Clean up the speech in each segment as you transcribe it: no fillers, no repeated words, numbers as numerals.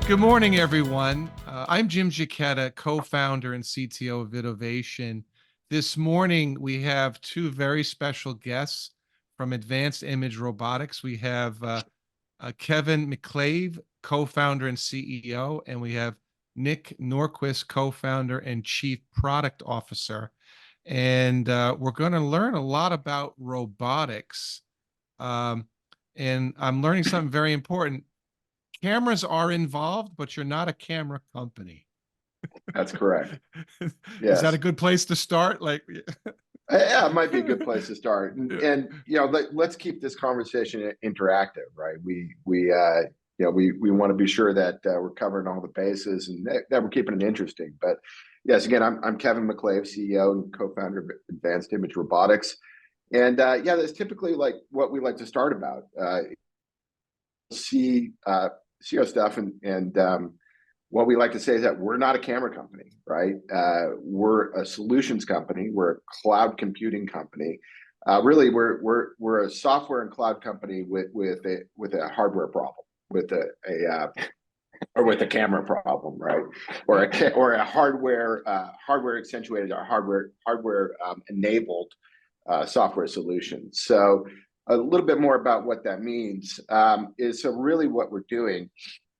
Good morning, everyone. I'm Jim Giacchetta, co-founder and CTO of VidOvation. This morning, we have two very special guests from Advanced Image Robotics. We have Kevin McClave, co-founder and CEO, and we have Nick Norquist, co-founder and chief product officer. And we're going to learn a lot about robotics. And I'm learning something very important. Cameras are involved, but you're not a camera company. That's correct. Is that Yes. a good place to start? Yeah, it might be a good place to start. And let's keep this conversation interactive, right? We want to be sure that we're covering all the bases and that we're keeping it interesting. But yes, again, I'm Kevin McClave, CEO and co-founder of Advanced Image Robotics. And that's typically like what we like to start about. See our stuff and what we like to say is that we're not a camera company, right? We're a solutions company. We're a cloud computing company. Really, we're a software and cloud company with a hardware problem, with a camera problem, right? Or a hardware accentuated or hardware enabled software solution. So a little bit more about what that means is, so really what we're doing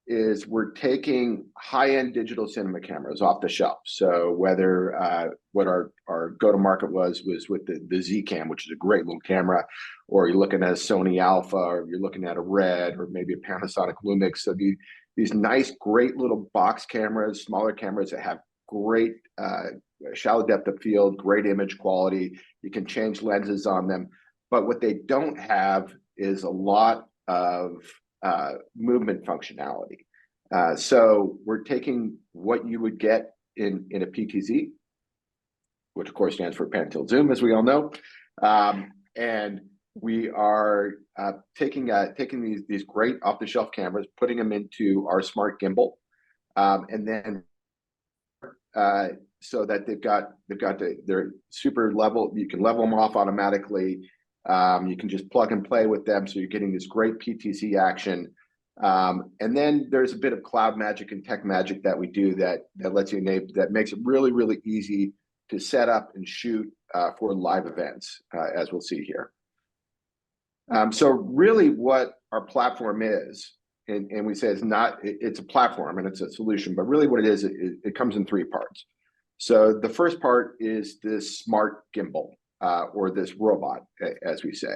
is we're taking high-end digital cinema cameras off the shelf. So whether what our go-to-market was with the Z-Cam, which is a great little camera, or you're looking at a Sony Alpha, or you're looking at a Red, or maybe a Panasonic Lumix. So these nice, great little box cameras, smaller cameras that have great shallow depth of field, great image quality. You can change lenses on them. But what they don't have is a lot of movement functionality. So we're taking what you would get in a PTZ, which of course stands for pan tilt zoom, as we all know, and we are taking these great off-the-shelf cameras, putting them into our smart gimbal, and then so that they're super level. You can level them off automatically. You can just plug and play with them, so you're getting this great PTZ action. And then there's a bit of cloud magic and tech magic that we do that lets you enable, that makes it really, really easy to set up and shoot for live events, as we'll see here. So really what our platform is, and we say it's a platform and it's a solution, but really what it is, it comes in three parts. So the first part is this smart gimbal, or this robot, as we say.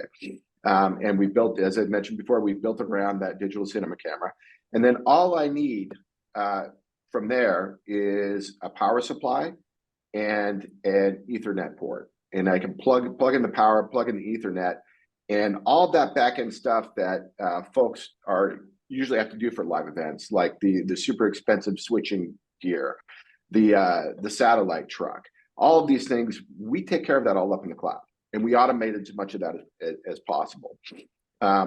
And we built, as I mentioned before, we built around that digital cinema camera. And then all I need from there is a power supply and an Ethernet port. And I can plug in the power, plug in the Ethernet, and all that back-end stuff that folks usually have to do for live events, like the super expensive switching gear, the satellite truck. All of these things, we take care of that all up in the cloud, and we automated as much of that as possible.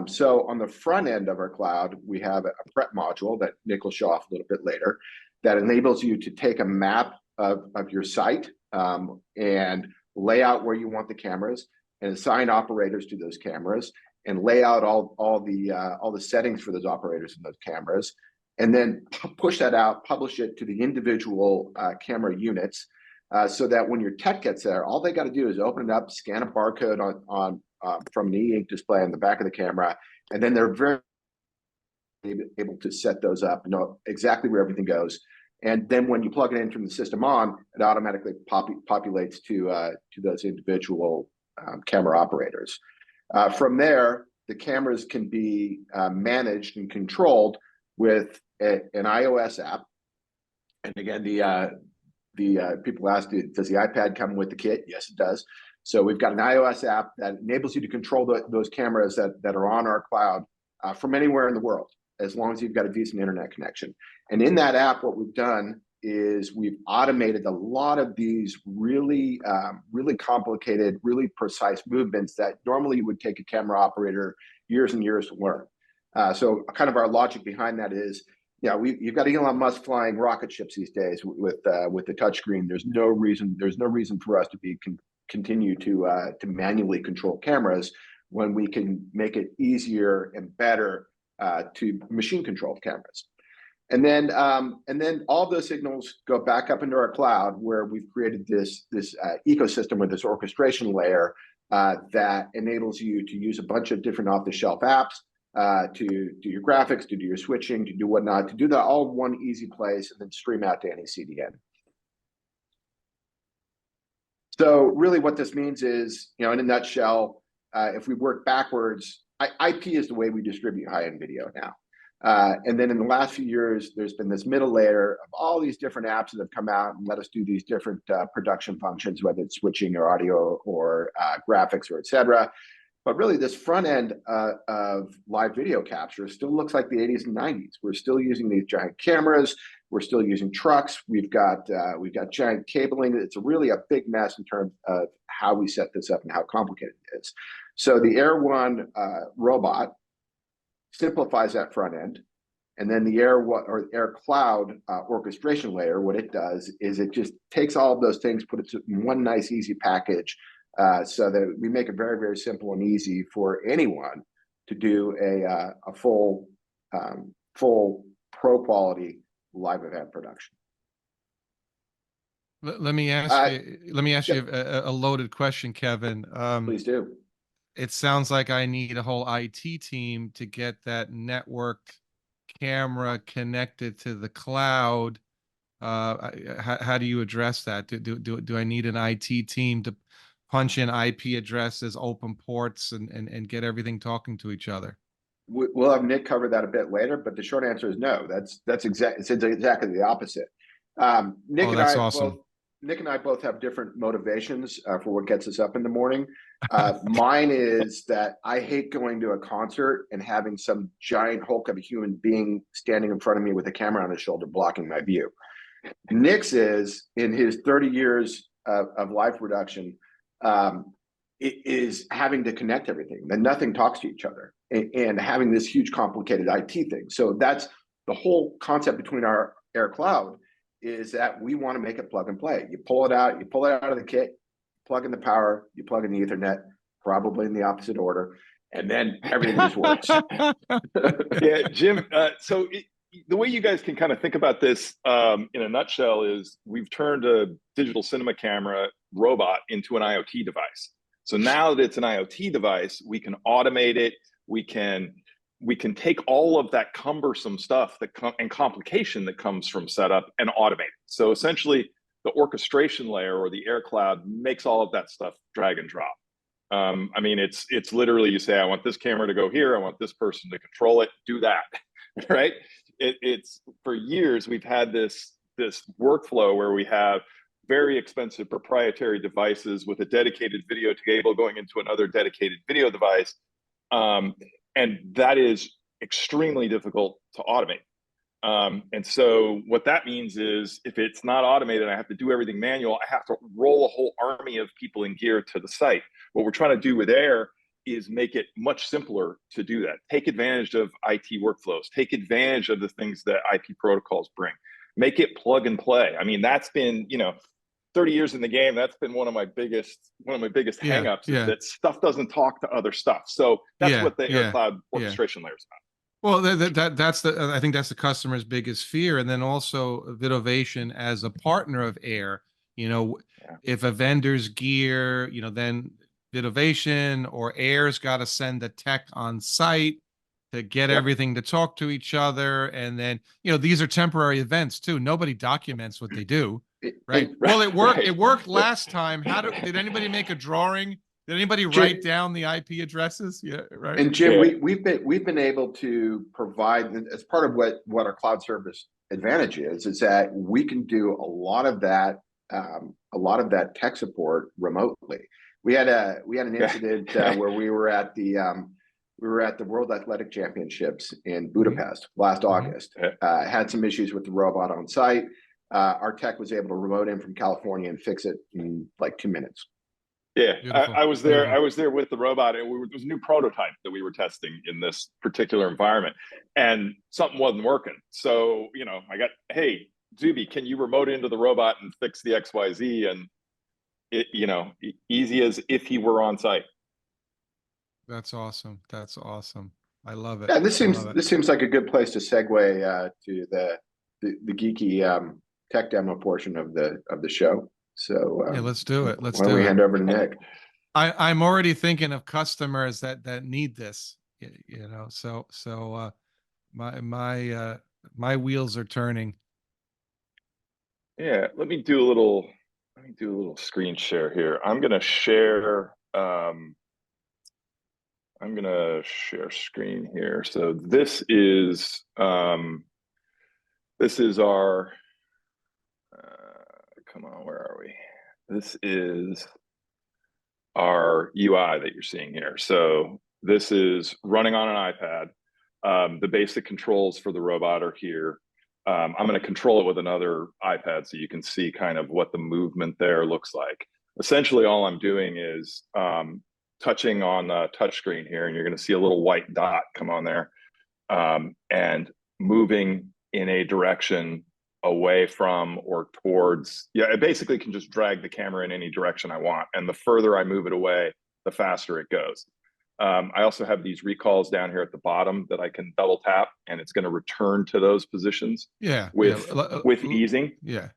So on the front end of our cloud, we have a prep module that Nick will show off a little bit later that enables you to take a map of your site and lay out where you want the cameras and assign operators to those cameras and lay out all the settings for those operators in those cameras, and then push that out, publish it to the individual camera units. So that when your tech gets there, all they got to do is open it up, scan a barcode from the e-ink display on the back of the camera, and then they're very able to set those up, know exactly where everything goes. And then when you plug it in from the system on, it automatically populates to those individual camera operators. From there, the cameras can be managed and controlled with an iOS app. And again, the people asked, does the iPad come with the kit? Yes, it does. So we've got an iOS app that enables you to control those cameras that are on our cloud from anywhere in the world, as long as you've got a decent internet connection. And in that app, what we've done is we've automated a lot of these really complicated, really precise movements that normally would take a camera operator years and years to learn. So kind of our logic behind that is, you've got Elon Musk flying rocket ships these days with the touchscreen. There's no reason for us to continue to manually control cameras when we can make it easier and better to machine control cameras. And then all those signals go back up into our cloud, where we've created this ecosystem with this orchestration layer that enables you to use a bunch of different off-the-shelf apps to do your graphics, to do your switching, to do whatnot, to do that all in one easy place, and then stream out to any CDN. So really what this means is, in a nutshell, if we work backwards, IP is the way we distribute high-end video now. And then in the last few years, there's been this middle layer of all these different apps that have come out and let us do these different production functions, whether it's switching or audio or graphics or et cetera. But really, this front end of live video capture still looks like the 80s and 90s. We're still using these giant cameras. We're still using trucks. We've got giant cabling. It's really a big mess in terms of how we set this up and how complicated it is. So the Air One robot simplifies that front end, and then the Air Cloud orchestration layer, what it does is it just takes all of those things, put it in one nice easy package, so that we make it very, very simple and easy for anyone to do a full pro quality live event production. Let me ask you a loaded question, Kevin. Please do. It sounds like I need a whole IT team to get that networked camera connected to the cloud. How do you address that? Do I need an IT team to punch in IP addresses, open ports, and get everything talking to each other? We'll have Nick cover that a bit later, but the short answer is no. It's exactly the opposite. Nick and I both have different motivations for what gets us up in the morning. Mine is that I hate going to a concert and having some giant hulk of a human being standing in front of me with a camera on his shoulder blocking my view. Nick's is, in his 30 years of live production, it is having to connect everything, and nothing talks to each other, and having this huge complicated IT thing. So that's the whole concept between our Air Cloud, is that we want to make it plug and play. You pull it out of the kit, plug in the power, you plug in the Ethernet, probably in the opposite order, and then everything just works. Yeah, Jim, so the way you guys can kind of think about this in a nutshell is we've turned a digital cinema camera robot into an IoT device. So now that it's an IoT device, we can automate it. We can take all of that cumbersome stuff and complication that comes from setup and automate it. So essentially, the orchestration layer, or the Air Cloud, makes all of that stuff drag and drop. I mean, it's literally, you say, I want this camera to go here. I want this person to control it. Do that, right? It's for years we've had this workflow where we have very expensive proprietary devices with a dedicated video cable going into another dedicated video device. And that is extremely difficult to automate. And so what that means is, if it's not automated, I have to do everything manual. I have to roll a whole army of people in gear to the site. What we're trying to do with Air is make it much simpler to do that. Take advantage of IT workflows. Take advantage of the things that IP protocols bring. Make it plug and play. I mean, that's been, 30 years in the game, that's been one of my biggest hangups, is that stuff doesn't talk to other stuff. So that's what the Air Cloud orchestration layer is about. Well, I think that's the customer's biggest fear. And then also VidOvation as a partner of Air, if a vendor's gear, then VidOvation or Air's got to send the tech on site to get everything to talk to each other. And then, these are temporary events too. Nobody documents what they do. Right. Well, it worked. Right. It worked last time. Did anybody make a drawing? Did anybody write down the IP addresses? Yeah, right. And Jim, we've been able to provide, as part of what our cloud service advantage is that we can do a lot of that tech support remotely. We had an incident where we were at the World Athletic Championships in Budapest last August. Had some issues with the robot on site. Our tech was able to remote in from California and fix it in like 2 minutes. Yeah, I was there. I was there with the robot, and there was a new prototype that we were testing in this particular environment, and something wasn't working. So, I got, hey, Zuby, can you remote into the robot and fix the XYZ? And it, easy as if he were on site. That's awesome. That's awesome. I love it. Yeah, I love it. this seems like a good place to segue to the geeky tech demo portion of the show. So Yeah, let's do it. Let's why don't we do it. hand over to Nick? I'm already thinking of customers that need this. My my wheels are turning. Yeah, let me do a little screen share here. I'm gonna share screen here. So this is our come on, where are we? This is our UI that you're seeing here. So this is running on an iPad. The basic controls for the robot are here. I'm going to control it with another iPad so you can see kind of what the movement there looks like. Essentially, all I'm doing is touching on the touchscreen here, and you're going to see a little white dot come on there, and moving in a direction away from or towards. Yeah, I basically can just drag the camera in any direction I want, and the further I move it away, the faster it goes. I also have these recalls down here at the bottom that I can double tap, and it's going to return to those positions. Yeah, with easing. Yeah,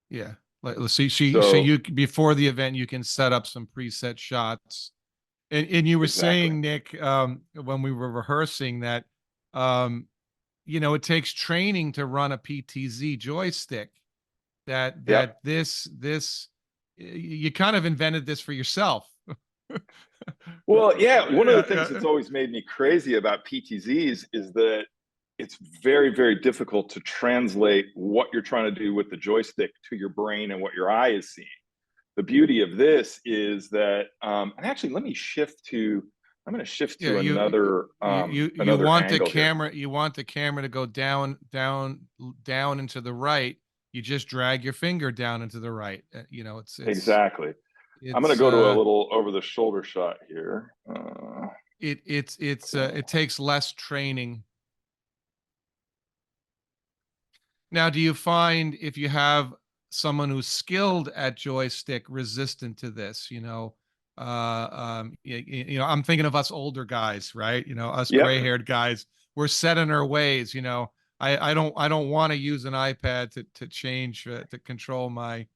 yeah. Let's see. So So you before the event, you can set up some preset shots. And you were exactly. saying, Nick, when we were rehearsing that, it takes training to run a PTZ joystick. Yep. This you kind of invented this for yourself. Well, yeah, one of the things Yeah. that's always made me crazy about PTZs is that it's very, very difficult to translate what you're trying to do with the joystick to your brain and what your eye is seeing. The beauty of this is that, and actually, let me shift to. I'm going to shift to another you want the angle here. camera. You want the camera to go down and to the right. You just drag your finger down and to the right. It's exactly. I'm going to it's go to a little over the shoulder shot here. it takes less training. Now, do you find if you have someone who's skilled at joystick resistant to this? I'm thinking of us older guys, right? Us Yep. gray-haired guys. We're set in our ways. I don't want to use an iPad to change to control my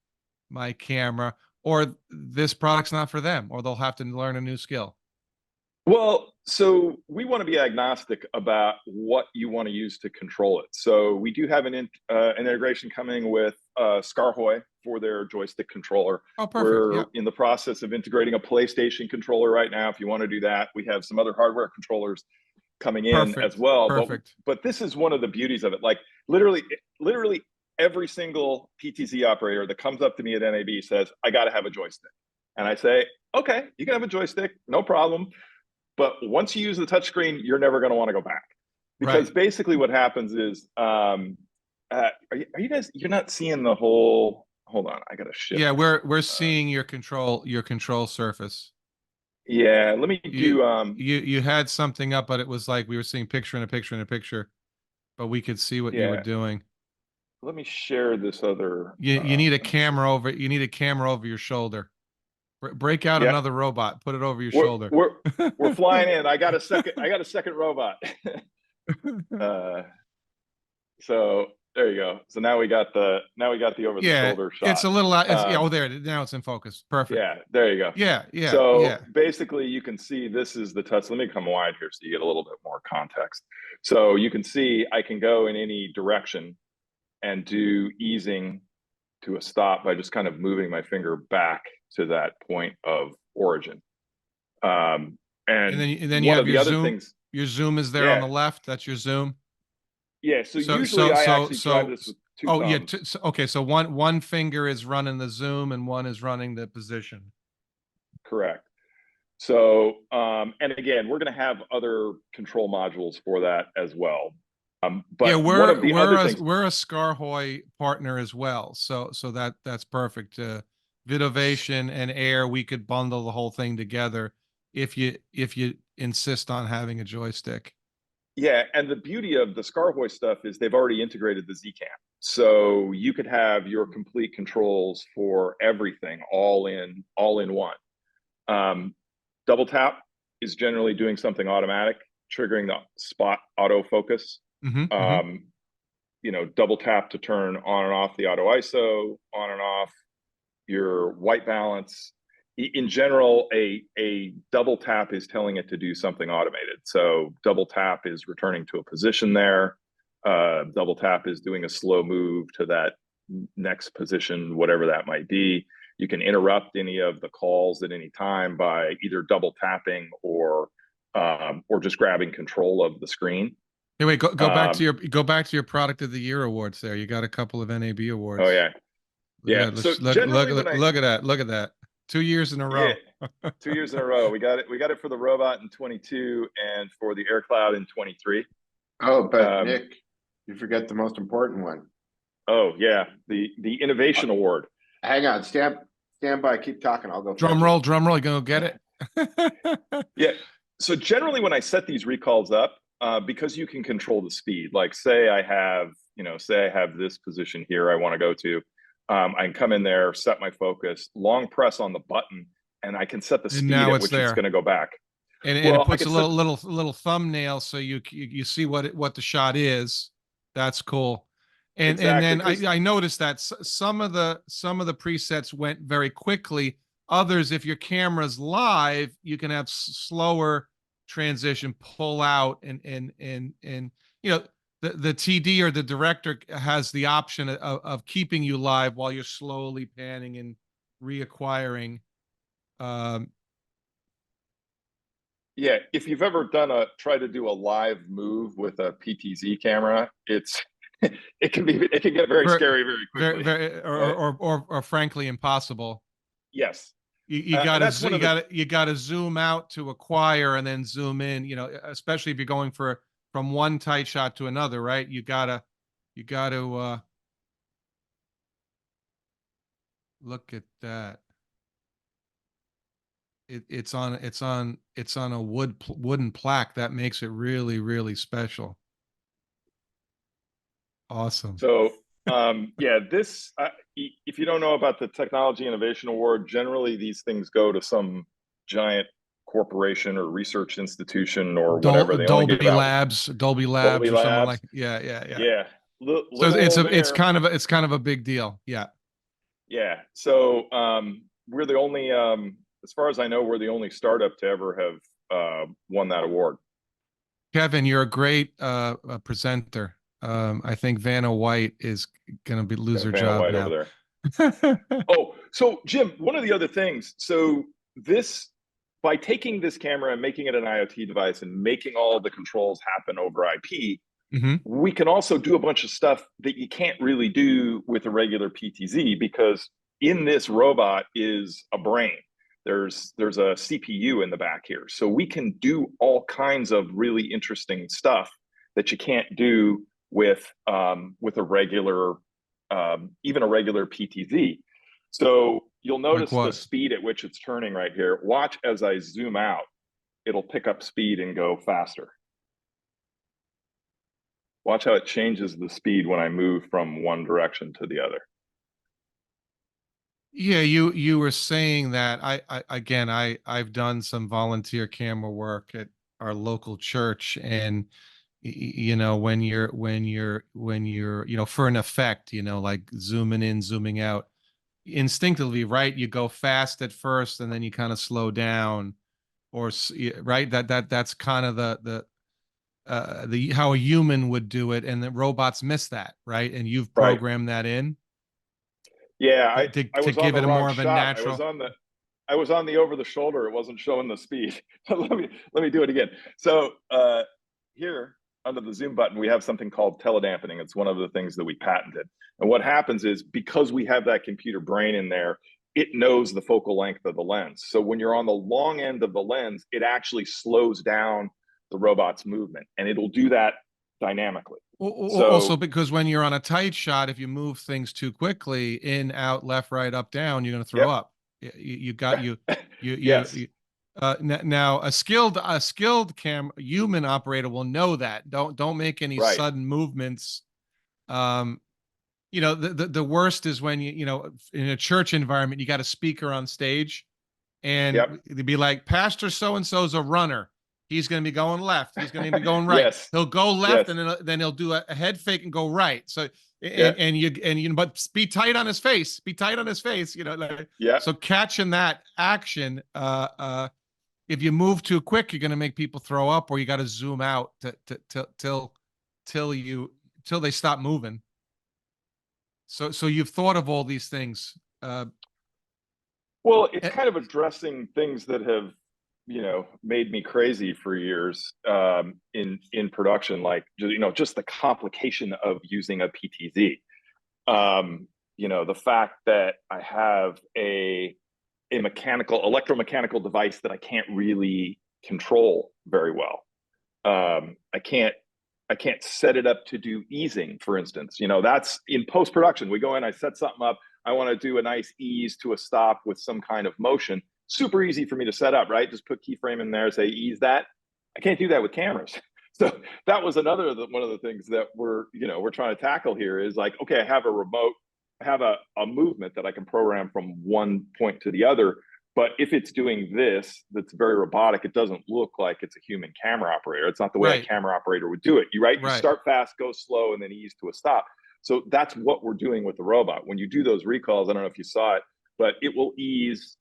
camera, or this product's not for them, or they'll have to learn a new skill. Well, so we want to be agnostic about what you want to use to control it. So we do have an integration coming with Scarhoy for their joystick controller. Oh, perfect. We're Yep. in the process of integrating a PlayStation controller right now. If you want to do that, we have some other hardware controllers coming in as well. Perfect. But this is one of the beauties of it. Like literally every single PTZ operator that comes up to me at NAB says, I got to have a joystick. And I say, okay, you can have a joystick, no problem. But once you use the touchscreen, you're never going to want to go back, because basically what happens is, are you guys? You're not seeing the whole. Hold on, I got to shift. Yeah, we're seeing your control surface. Yeah, let me do. You had something up, but it was like we were seeing picture in a picture in a picture, but we could see what you were doing. Let me share this other. You need a camera over. You need a camera over your shoulder. Break out another robot. Put it over your shoulder. We're flying in. I got a second robot. So there you go. So now we got the over the shoulder shot. It's a little. Oh, there. Now it's in focus. Perfect. Yeah, there you go. Yeah. So basically, you can see this is the touch. Let me come wide here so you get a little bit more context. So you can see I can go in any direction and do easing to a stop by just kind of moving my finger back to that point of origin. And then you have your zoom. Your zoom is there on the left. That's your zoom. Yeah. So usually I actually drive this with two thumbs. Yeah. Okay. So one finger is running the zoom and one is running the position. Correct. So and again, we're going to have other control modules for that as well. But yeah, we're a Scarhoy partner as well. So that's perfect. VidOvation and Air, we could bundle the whole thing together if you insist on having a joystick. Yeah, and the beauty of the Scarhoy stuff is they've already integrated the Zcam, so you could have your complete controls for everything all in one. Double tap is generally doing something automatic. triggering the spot autofocus. Mm-hmm. You know, double tap to turn on and off the auto ISO, on and off your white balance. In general, a double tap is telling it to do something automated. So double tap is returning to a position there. Double tap is doing a slow move to that next position, whatever that might be. You can interrupt any of the calls at any time by either double tapping or just grabbing control of the screen. Anyway, go back to your product of the year awards there. You got a couple of NAB awards. Oh yeah. Look Yeah. at that. So Look at that. Look at that. 2 years in a row. Yeah, 2 years in a row. We got it for the robot in 22 and for the air cloud in 23. Oh, but Nick, you forget the most important one. Oh yeah, the innovation award. Hang on, stand by, keep talking. I'll go. Drum roll. You gonna get it? Yeah. So generally when I set these recalls up, because you can control the speed, like say I have this position here I want to go to, I can come in there, set my focus, long press on the button, and I can set the speed at which it's going to go back. And it puts a little thumbnail so you see what the shot is. That's cool. And exactly, and then I noticed that some of the presets went very quickly. Others, if your camera's live, you can have slower transition, pull out, and you know, the TD or the director has the option of keeping you live while you're slowly panning and reacquiring. Yeah, if you've ever tried to do a live move with a PTZ camera, it can get very scary very quickly, or frankly impossible. Yes. You gotta zoom out to acquire and then zoom in, you know, especially if you're going from one tight shot to another, right? You gotta look at that. It's on a wooden plaque that makes it really, really special. Awesome. So yeah, this if you don't know about the Technology Innovation Award, generally these things go to some giant corporation or research institution or whatever. They Dolby Labs or something like yeah. So it's kind of a big deal. Yeah. So we're the only as far as I know, we're the only startup to ever have won that award. Kevin, you're a great presenter. I think Vanna White is going to lose her job White now. Over there. Oh, so Jim, one of the other things. So by taking this camera and making it an IoT device and making all the controls happen over IP, we can also do a bunch of stuff that you can't really do with a regular PTZ, because in this robot is a brain. There's a CPU in the back here. So we can do all kinds of really interesting stuff that you can't do with a regular, even a regular PTZ. So you'll notice the speed at which it's turning right here. Watch as I zoom out, it'll pick up speed and go faster. Watch how it changes the speed when I move from one direction to the other. Yeah, you were saying that I've done some volunteer camera work at our local church, and you know, when you're you know, for an effect, you know, like zooming in, zooming out, instinctively, right, you go fast at first and then you kind of slow down, or right, that's kind of the how a human would do it, and the robots miss that, right? And you've programmed that in. Yeah, I was give on it the more wrong of a shot. natural. I was on the over the shoulder. It wasn't showing the speed. let me do it again. So here under the zoom button, we have something called teledampening. It's one of the things that we patented. And what happens is, because we have that computer brain in there, it knows the focal length of the lens. So when you're on the long end of the lens, it actually slows down the robot's movement, and it'll do that dynamically. Also, because when you're on a tight shot, if you move things too quickly, in, out, left, right, up, down, you're going to throw up. Yes. Now a skilled human operator will know that. Don't make any sudden movements. You know, the worst is when you know, in a church environment, you got a speaker on stage, and they'd be like, Pastor so and so's a runner. he's going to be going left. He's going to be going right. Yes. He'll go left, Yes. and then he'll do a head fake and go right. So Yeah. and you but be tight on his face. Be tight on his face. You know, like, Yeah. so catching that action. If you move too quick, you're going to make people throw up, or you got to zoom out till they stop moving. So you've thought of all these things. Well, it's Eh, kind of addressing things that have, made me crazy for years in production, like just the complication of using a PTZ. The fact that I have a electromechanical device that I can't really control very well. I can't set it up to do easing, for instance. That's in post-production. We go in, I set something up, I want to do a nice ease to a stop with some kind of motion. Super easy for me to set up, right? Just put keyframe in there, say ease that. I can't do that with cameras. So that was one of the things that we're trying to tackle here is like, okay, I have a remote, I have a movement that I can program from one point to the other. But if it's doing this, that's very robotic, it doesn't look like it's a human camera operator. It's not the way Right. a camera operator would do it. You Right. start fast, go slow, and then ease to a stop. So that's what we're doing with the robot. When you do those recalls, I don't know if you saw it, but it will ease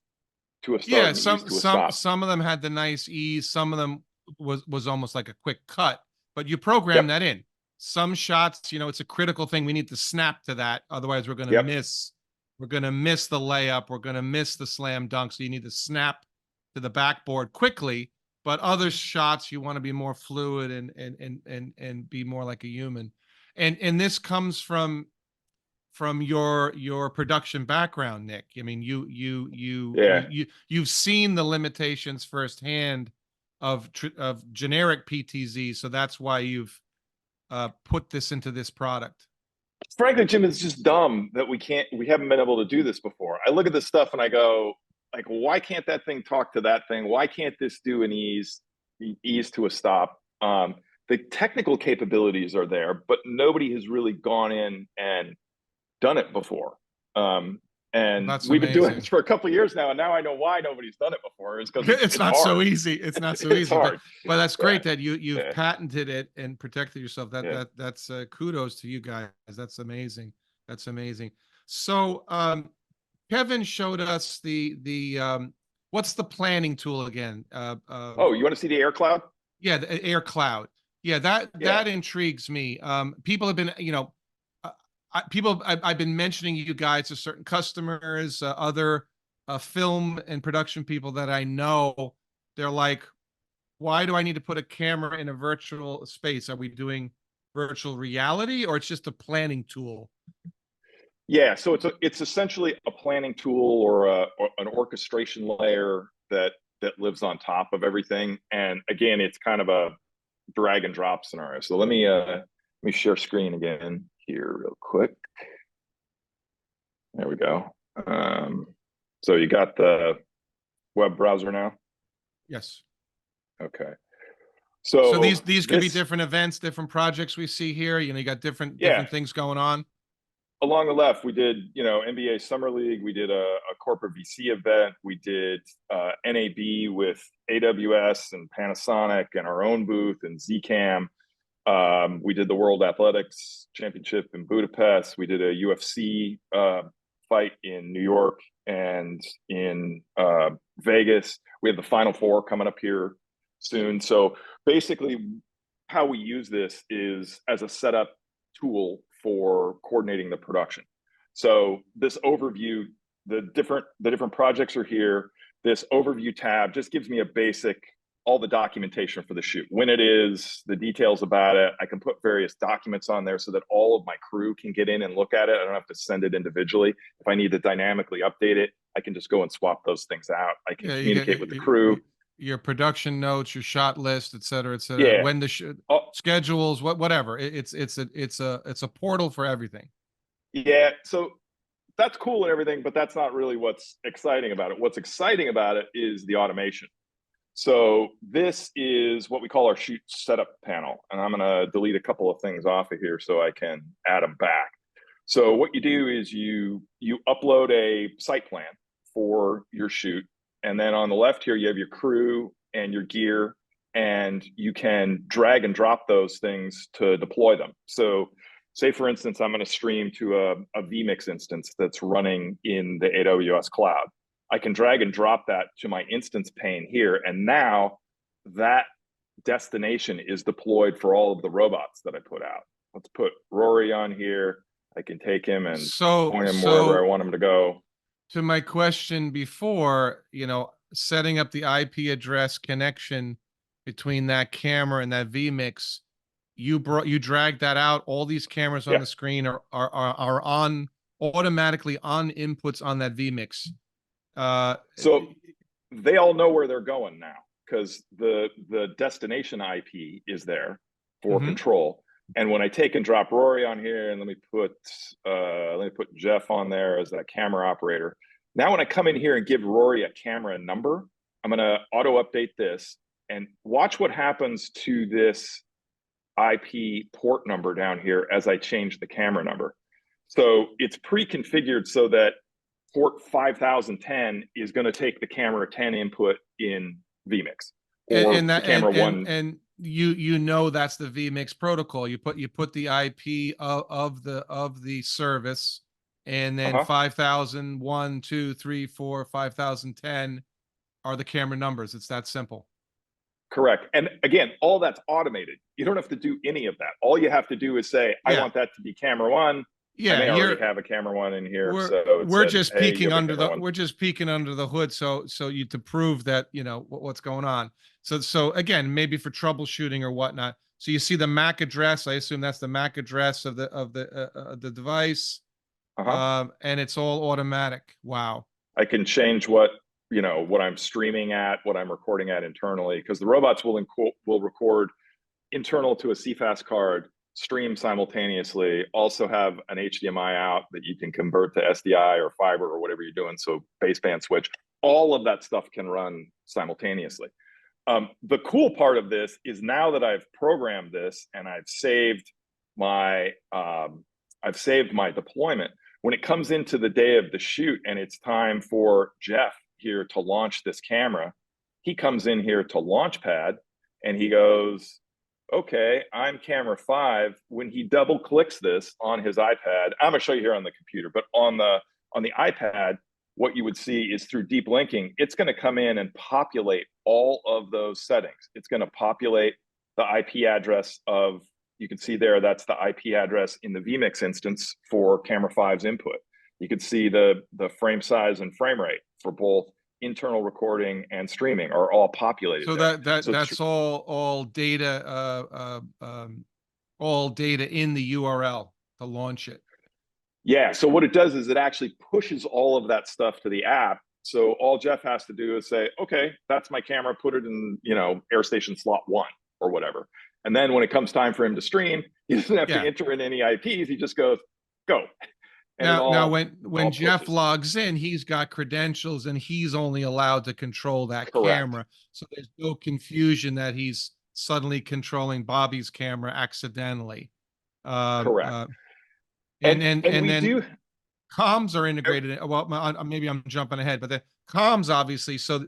to a start Yeah, and ease to a stop. some of them had the nice ease. Some of them was almost like a quick cut, but you program that in. Some shots, it's a critical thing. We need to snap to that. Otherwise, we're going to miss. We're going to miss the layup. We're going to miss the slam dunk. So you need to snap to the backboard quickly. But other shots, you want to be more fluid and be more like a human. And this comes from your production background, Nick. I mean, you've seen the limitations firsthand of generic PTZ, so that's why you've put this into this product. Frankly, Jim, it's just dumb that we haven't been able to do this before. I look at this stuff and I go, like, why can't that thing talk to that thing? Why can't this do an ease to a stop? The technical capabilities are there, but nobody has really gone in and done it before. And we've been doing this for a couple of years now, and now I know why nobody's done it before. Is because it's not hard. so easy. It's not so easy. Hard. But that's great that you've patented it and protected yourself. That's kudos to you guys. That's amazing. That's amazing. So Kevin showed us the what's the planning tool again? Oh, you want to see the air cloud? Yeah, the air cloud. Yeah, that intrigues me. People have been, I've been mentioning you guys to certain customers, other film and production people that I know. They're like, why do I need to put a camera in a virtual space? Are we doing virtual reality, or it's just a planning tool? Yeah, so it's essentially a planning tool or an orchestration layer that lives on top of everything. And again, it's kind of a drag and drop scenario. So let me share screen again here real quick. There we go. So you got the web browser now? Yes. Okay. So these could be different events, different projects we see here. You got different things going on. Along the left, we did, NBA Summer League. We did a corporate VC event. We did NAB with AWS and Panasonic and our own booth and Zcam. We did the World Athletics Championship in Budapest. We did a UFC fight in New York and in Vegas. We have the Final Four coming up here soon. So basically, how we use this is as a setup tool for coordinating the production. So this overview, the different projects are here. This overview tab just gives me a basic, all the documentation for the shoot, when it is, the details about it. I can put various documents on there so that all of my crew can get in and look at it. I don't have to send it individually. If I need to dynamically update it, I can just go and swap those things out. I can communicate with the crew. Your production notes, your shot list, et cetera, Yeah. when the schedules, whatever. It's a portal for everything. Yeah. So that's cool and everything, but that's not really what's exciting about it. What's exciting about it is the automation. So this is what we call our shoot setup panel. And I'm going to delete a couple of things off of here so I can add them back. So what you do is you upload a site plan for your shoot. And then on the left here, you have your crew and your gear. and you can drag and drop those things to deploy them. So say, for instance, I'm going to stream to a vMix instance that's running in the AWS cloud. I can drag and drop that to my instance pane here. And now that destination is deployed for all of the robots that I put out. Let's put Rory on here. I can take him and point him wherever I want him to go. To my question before, setting up the IP address connection between that camera and that vMix, you dragged that out. All these cameras on the screen are on automatically on inputs on that vMix. So they all know where they're going now, because the destination IP is there for control. And when I take and drop Rory on here, and let me put Jeff on there as that camera operator. Now, when I come in here and give Rory a camera number, I'm going to auto update this, and watch what happens to this IP port number down here as I change the camera number. So it's pre-configured so that port 5010 is going to take the camera 10 input in vMix, or the camera 1. And that's the vMix protocol. You put the IP of the service, and then 5001, 2, 3, 4, 5010 are the camera numbers. It's that simple. Correct. And again, all that's automated. You don't have to do any of that. All you have to do is say, I want that to be camera 1. Yeah, I may already have a camera 1 in here. We're just peeking under the hood, so you to prove that what's going on. So again, maybe for troubleshooting or whatnot. So you see the MAC address. I assume that's the MAC address of the device, and it's all automatic. Wow. I can change what I'm streaming at, what I'm recording at internally, because the robots will record internal to a CFast card, stream simultaneously, also have an HDMI out that you can convert to SDI or fiber or whatever you're doing. So baseband switch, all of that stuff can run simultaneously. The cool part of this is, now that I've programmed this and I've saved my deployment, when it comes into the day of the shoot and it's time for Jeff here to launch this camera, he comes in here to Launchpad and he goes, okay, I'm camera 5. When he double clicks this on his iPad, I'm gonna show you here on the computer, but on the iPad, what you would see is, through deep linking, it's gonna come in and populate all of those settings. It's gonna populate the IP address of, you can see there, that's the IP address in the vMix instance for camera 5's input. You can see the frame size and frame rate for both internal recording and streaming are all populated. So that's all data, all data in the URL to launch it. Yeah. So what it does is it actually pushes all of that stuff to the app. So all Jeff has to do is say, okay, that's my camera, put it in, AirStation slot 1 or whatever. And then when it comes time for him to stream, he doesn't have to enter in any IPs. He just goes, go. Now, when Jeff logs in, he's got credentials and he's only allowed to control that camera. So there's no confusion that he's suddenly controlling Bobby's camera accidentally. Correct. And then comms are integrated. Well, maybe I'm jumping ahead, but the comms, obviously. So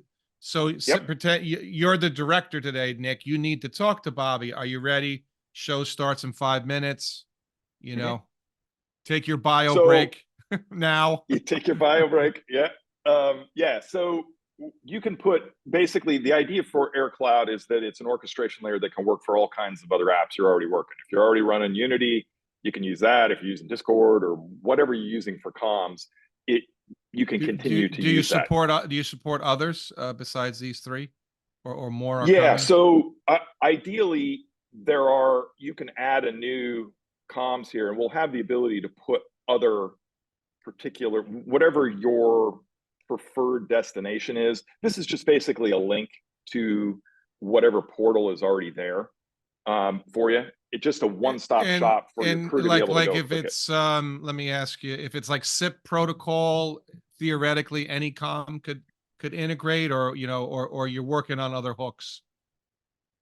pretend you're the director today, Nick. You need to talk to Bobby. Are you ready? Show starts in 5 minutes. Take your bio break now. You take your bio break. Yeah. So you can put, basically, the idea for AirCloud is that it's an orchestration layer that can work for all kinds of other apps you're already working. If you're already running Unity, you can use that. If you're using Discord or whatever you're using for comms, you can continue to use that. Do you support others besides these 3 or more? Yeah. So ideally, you can add a new comms here, and we'll have the ability to put other particular, whatever your preferred destination is. This is just basically a link to whatever portal is already there for you. It's just a one-stop shop for your crew to be able to go. If it's let me ask you, if it's like SIP protocol, theoretically any comm could integrate, or or you're working on other hooks.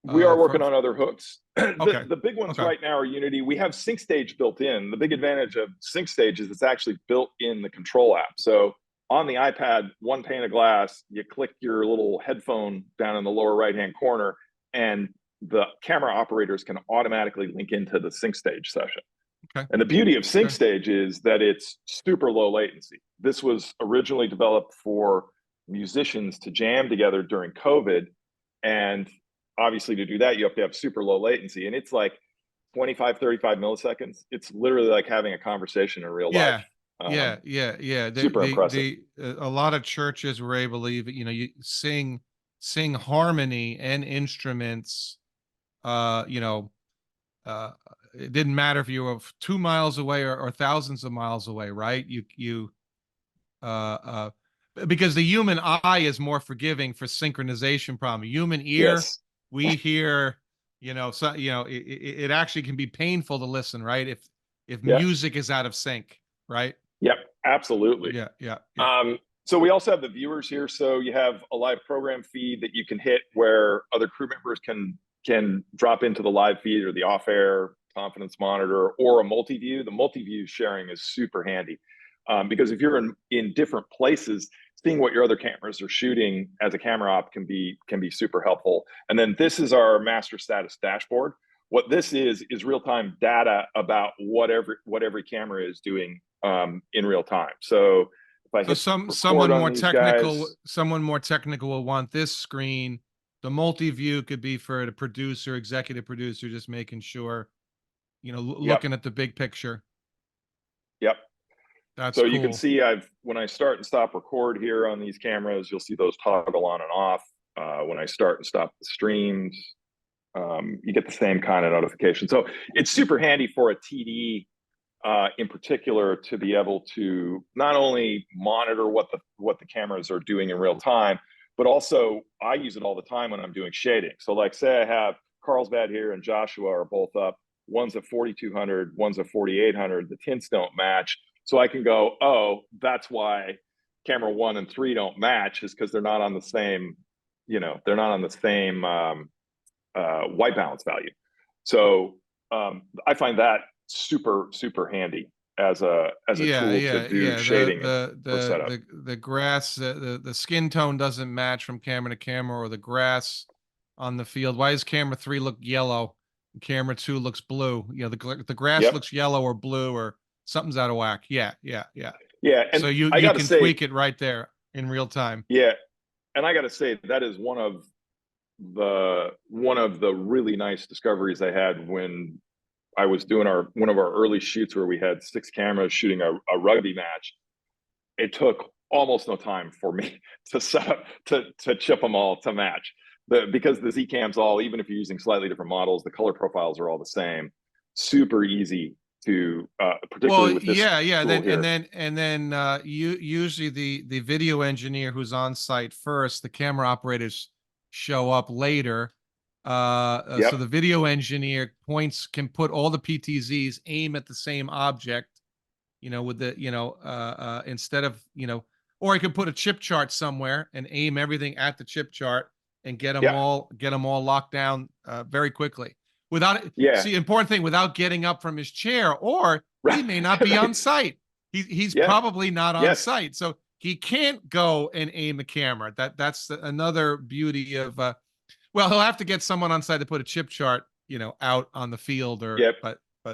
We are working on other hooks. The big ones right now are Unity. We have Sync Stage built in. The big advantage of Sync Stage is it's actually built in the control app. So on the iPad, one pane of glass, you click your little headphone down in the lower right-hand corner, and the camera operators can automatically link into the sync stage session. Okay. And the beauty of sync Okay. stage is that it's super low latency. This was originally developed for musicians to jam together during COVID. And obviously to do that, you have to have super low latency. And it's like 25, 35 milliseconds. It's literally like having a conversation in real life. Yeah. Super impressive. A lot of churches were able to even, you sing harmony and instruments. Uh, it didn't matter if you were 2 miles away or thousands of miles away, right? Uh, because the human eye is more forgiving for synchronization problem. Human ear, Yes. we hear, it actually can be painful to listen, right? If Yeah. music is out of sync, right? Yep. Absolutely. Yeah. So we also have the viewers here. So you have a live program feed that you can hit where other crew members can drop into the live feed or the off-air confidence monitor or a multi-view. The multi-view sharing is super handy because if you're in different places, seeing what your other cameras are shooting as a camera op can be super helpful. And then this is our master status dashboard. What this is real-time data about what every camera is doing in real time. So if I hit someone more technical, guys, someone more technical will want this screen. The multi-view could be for the producer, executive producer, just making sure, looking at the big picture. Yep. That's so cool. You can see when I start and stop record here on these cameras, you'll see those toggle on and off. When I start and stop the streams, you get the same kind of notification. So it's super handy for a TD in particular to be able to not only monitor what the cameras are doing in real time, but also I use it all the time when I'm doing shading. So like say I have Carlsbad here and Joshua are both up. One's at 4200, one's at 4800. The tints don't match. So I can go, oh, that's why camera 1 and 3 don't match, is because they're not on the same, white balance value. So I find that super handy as a tool to do shading for setup. The grass, the skin tone doesn't match from camera to camera, or the grass on the field. Why does camera 3 look yellow and camera 2 looks blue? The grass looks yellow or blue, or something's out of whack. Yeah. And so you can tweak it right there in real time. Yeah, and I got to say that is one of the really nice discoveries I had when I was doing one of our early shoots where we had 6 cameras shooting a rugby match. It took almost no time for me to set up to chip them all to match. Because the Z cams even if you're using slightly different models, the color profiles are all the same. Super easy to particularly with this tool then usually the video engineer who's on site first, the camera operators show up later. So the video engineer can put all the PTZs, aim at the same object, with the, instead of, or he could put a chip chart somewhere and aim everything at the chip chart and get them all locked down very quickly without see, important thing, without getting up from his chair, or he may not be on site. He's probably not on site. So he can't go and aim a camera. That's another beauty of, well, he'll have to get someone on site to put a chip chart, out on the field, or but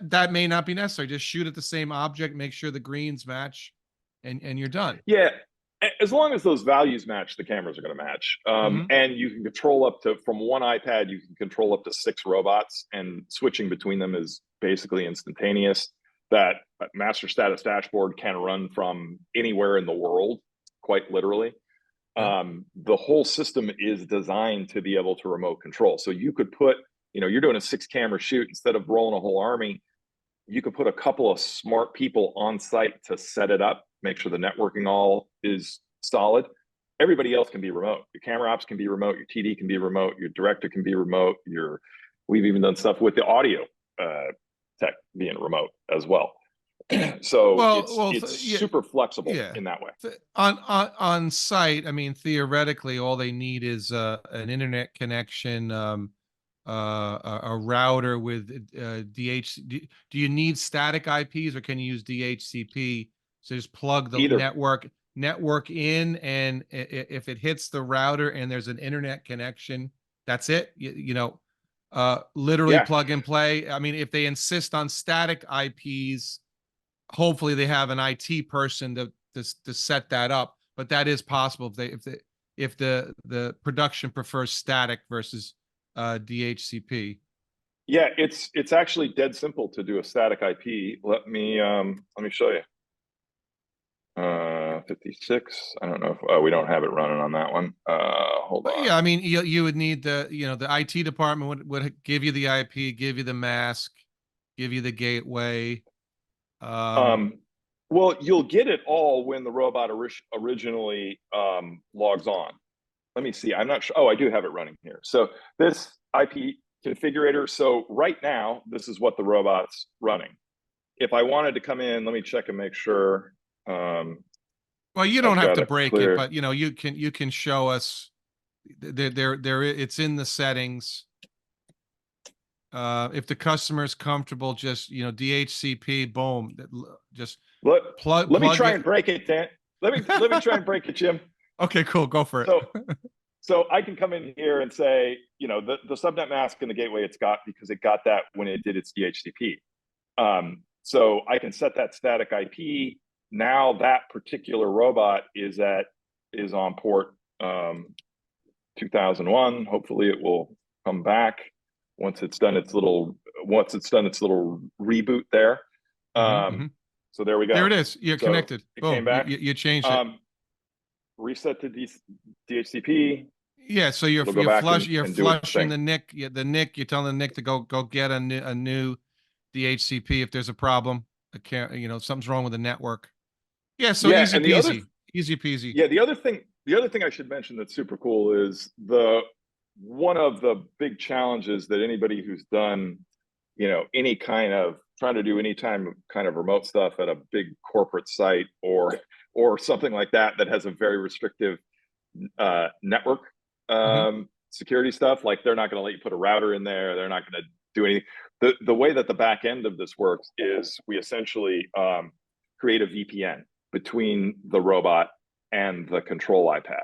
that may not be necessary. Just shoot at the same object, make sure the greens match, and you're done. Yeah, as long as those values match, the cameras are going to match. And you can control from one iPad, you can control up to 6 robots, and switching between them is basically instantaneous. That master status dashboard can run from anywhere in the world, quite literally. The whole system is designed to be able to remote control. So you could put, you're doing a 6 camera shoot, instead of rolling a whole army, you could put a couple of smart people on site to set it up, make sure the networking all is solid. Everybody else can be remote. Your camera ops can be remote. Your TD can be remote. Your director can be remote. We've even done stuff with the audio tech being remote as well. So it's super flexible in that way. On site, I mean, theoretically, all they need is an internet connection, a router with DHCP. Do you need static IPs, or can you use DHCP? So just plug the network in, and if it hits the router and there's an internet connection, That's it. Literally Yeah. plug and play. I mean, if they insist on static IPs, hopefully they have an IT person to set that up. But that is possible if the production prefers static versus DHCP. Yeah, it's actually dead simple to do a static IP. Let me show you. 56. I don't know if we don't have it running on that one. Hold But on. yeah, I mean, you would need the IT department would give you the IP, give you the mask, give you the gateway. Well, you'll get it all when the robot originally logs on. Let me see. I'm not sure. Oh, I do have it running here. So this IP configurator. So right now, this is what the robot's running. If I wanted to come in, let me check and make sure. Well, you don't I've have got to it break clear. it, but you can show us. There it's in the settings. If the customer is comfortable, just DHCP, boom, just plug Let me try it. and break it, Dan. Let me try and break it, Jim. Okay, cool, go for it. So I can come in here and say, the subnet mask and the gateway it's got because it got that when it did its DHCP. So I can set that static IP. Now that particular robot is on port 2001. Hopefully it will come back once it's done its little reboot there. So there we go. There it is. You're connected. It Boom. came back. You changed it. Reset to DHCP. Yeah, so you're flushing the NIC. The NIC. You're telling the NIC to go get a new DHCP if there's a problem. Something's wrong with the network. Yeah, so easy peasy. Easy peasy. Yeah, the other thing I should mention that's super cool is one of the big challenges that anybody who's done, any kind of trying to do any kind of remote stuff at a big corporate site or something like that has a very restrictive network security stuff. Like they're not going to let you put a router in there. They're not going to do anything. The way that the back end of this works is we essentially create a VPN between the robot and the control iPad.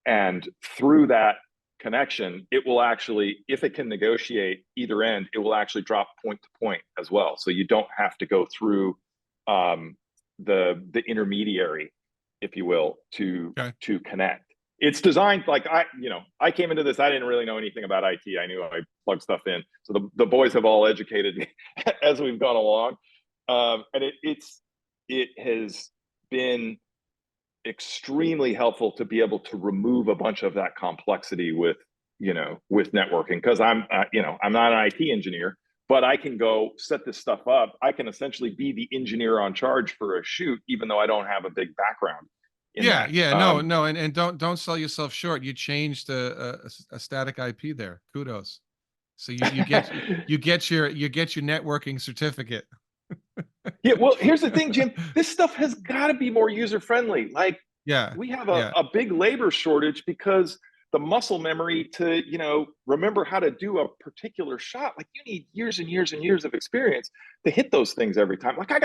And through that connection, it will actually, if it can negotiate either end, it will actually drop point to point as well. So you don't have to go through the intermediary, if you will, to connect. It's designed like I came into this, I didn't really know anything about IT. I knew I plugged stuff in. So the boys have all educated me as we've gone along. And it has been extremely helpful to be able to remove a bunch of that complexity with networking, because I'm not an IT engineer, but I can go set this stuff up. I can essentially be the engineer on charge for a shoot, even though I don't have a big background. No, and don't sell yourself short. You changed a static IP there. Kudos. So you get your networking certificate. Yeah, well, here's the thing, Jim. This stuff has got to be more user friendly. Like, we have a big labor shortage because the muscle memory to remember how to do a particular shot. Like, you need years and years and years of experience to hit those things every time. Like, I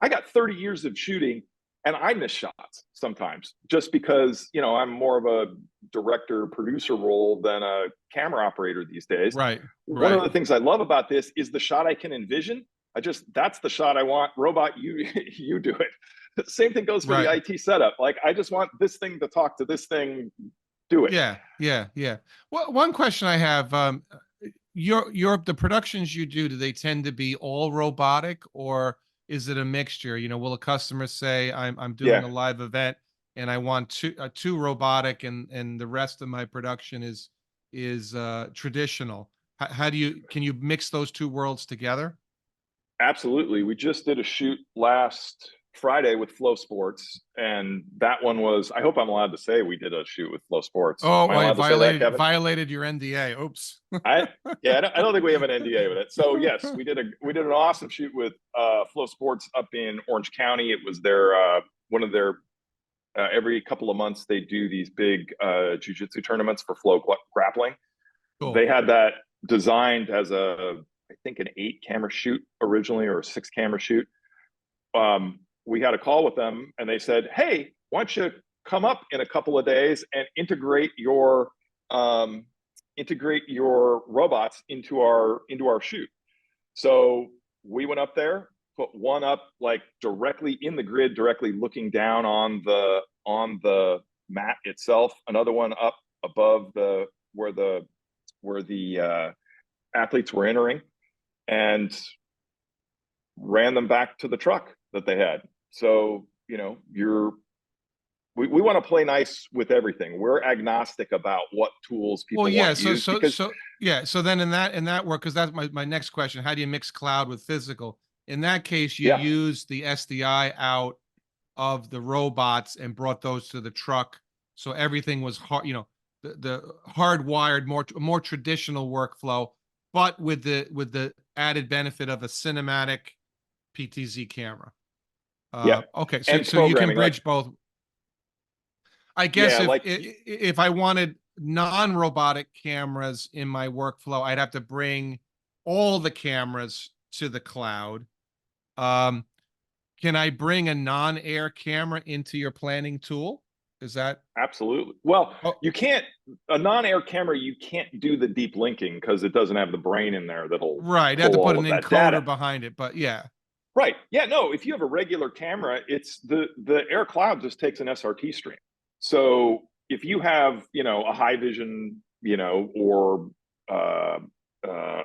got 30 years of shooting, and I miss shots sometimes just because I'm more of a director producer role than a camera operator these days. Right. One of the things I love about this is the shot I can envision. That's the shot I want. Robot, you do it. The same thing goes for the IT setup. Like, I just want this thing to talk to this thing, do it. Yeah. Well, one question I have, the productions you do they tend to be all robotic, or is it a mixture? Will a customer say, I'm doing a live event and I want two robotic and the rest of my production is traditional? Can you mix those two worlds together? Absolutely. We just did a shoot last Friday with Flow Sports, and that one was, I hope I'm allowed to say we did a shoot with Flow Sports. Oh, I violated your NDA. Oops. I don't think we have an NDA with it. So yes, we did an awesome shoot with Flow Sports up in Orange County. It was one of their every couple of months they do these big jiu-jitsu tournaments for flow grappling. Cool. They had that designed as I think an 8-camera shoot originally, or a 6-camera shoot. We had a call with them and they said, hey, why don't you come up in a couple of days and integrate your integrate your robots into our chute. So we went up there, put one up like directly in the grid, directly looking down on the mat itself, another one up above where the athletes were entering, and ran them back to the truck that they had. So, you know, we want to play nice with everything. We're agnostic about what tools people want to use. So then in that work, because that's my next question, how do you mix cloud with physical? In that case, you use the SDI out of the robots and brought those to the truck. So everything was hard, you know, the hardwired, more traditional workflow, but with the added benefit of a cinematic PTZ camera. Okay, so you can bridge both. I guess if I wanted non-robotic cameras in my workflow, I'd have to bring all the cameras to the cloud. Can I bring a non-air camera into your planning tool? Is that absolutely? Well, you can't, a non-air camera, you can't do the deep linking because it doesn't have the brain in there that'll right. You have to put an encoder behind it, but yeah. Right. Yeah, no, if you have a regular camera, it's the air cloud just takes an SRT stream. So if you have, you know, a high vision, you know, or a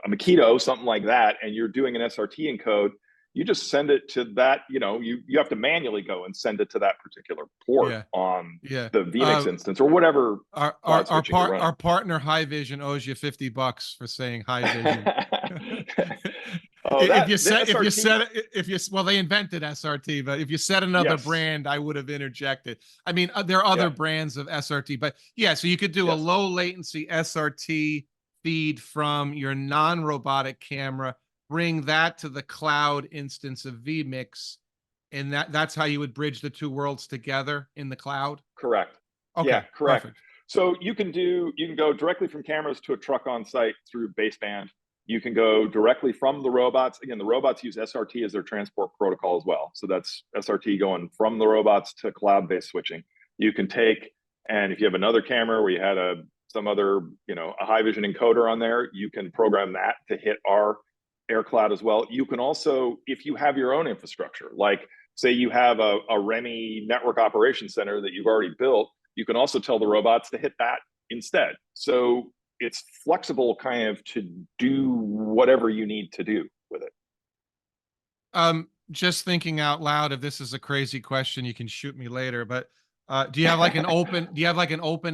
Makito, something like that, and you're doing an SRT encode, you just send it to that, you know, you have to manually go and send it to that particular port on the VMix instance or whatever. Our partner High Vision owes you $50 for saying High Vision. Well, they invented SRT, but if you said another brand, I would have interjected. I mean, there are other brands of SRT, but yeah, so you could do a low latency SRT feed from your non-robotic camera, bring that to the cloud instance of vMix, and that's how you would bridge the two worlds together in the cloud. Correct. Okay. Yeah, correct. Perfect. So you can go directly from cameras to a truck on site through baseband. You can go directly from the robots. Again, the robots use SRT as their transport protocol as well. So that's SRT going from the robots to cloud-based switching. You can take, and if you have another camera where you had some other, you know, a high vision encoder on there, you can program that to hit our air cloud as well. You can also, if you have your own infrastructure, like say you have a REMI network operations center that you've already built, you can also tell the robots to hit that instead. So it's flexible kind of to do whatever you need to do with it. Just thinking out loud, if this is a crazy question, you can shoot me later, but do you have like an open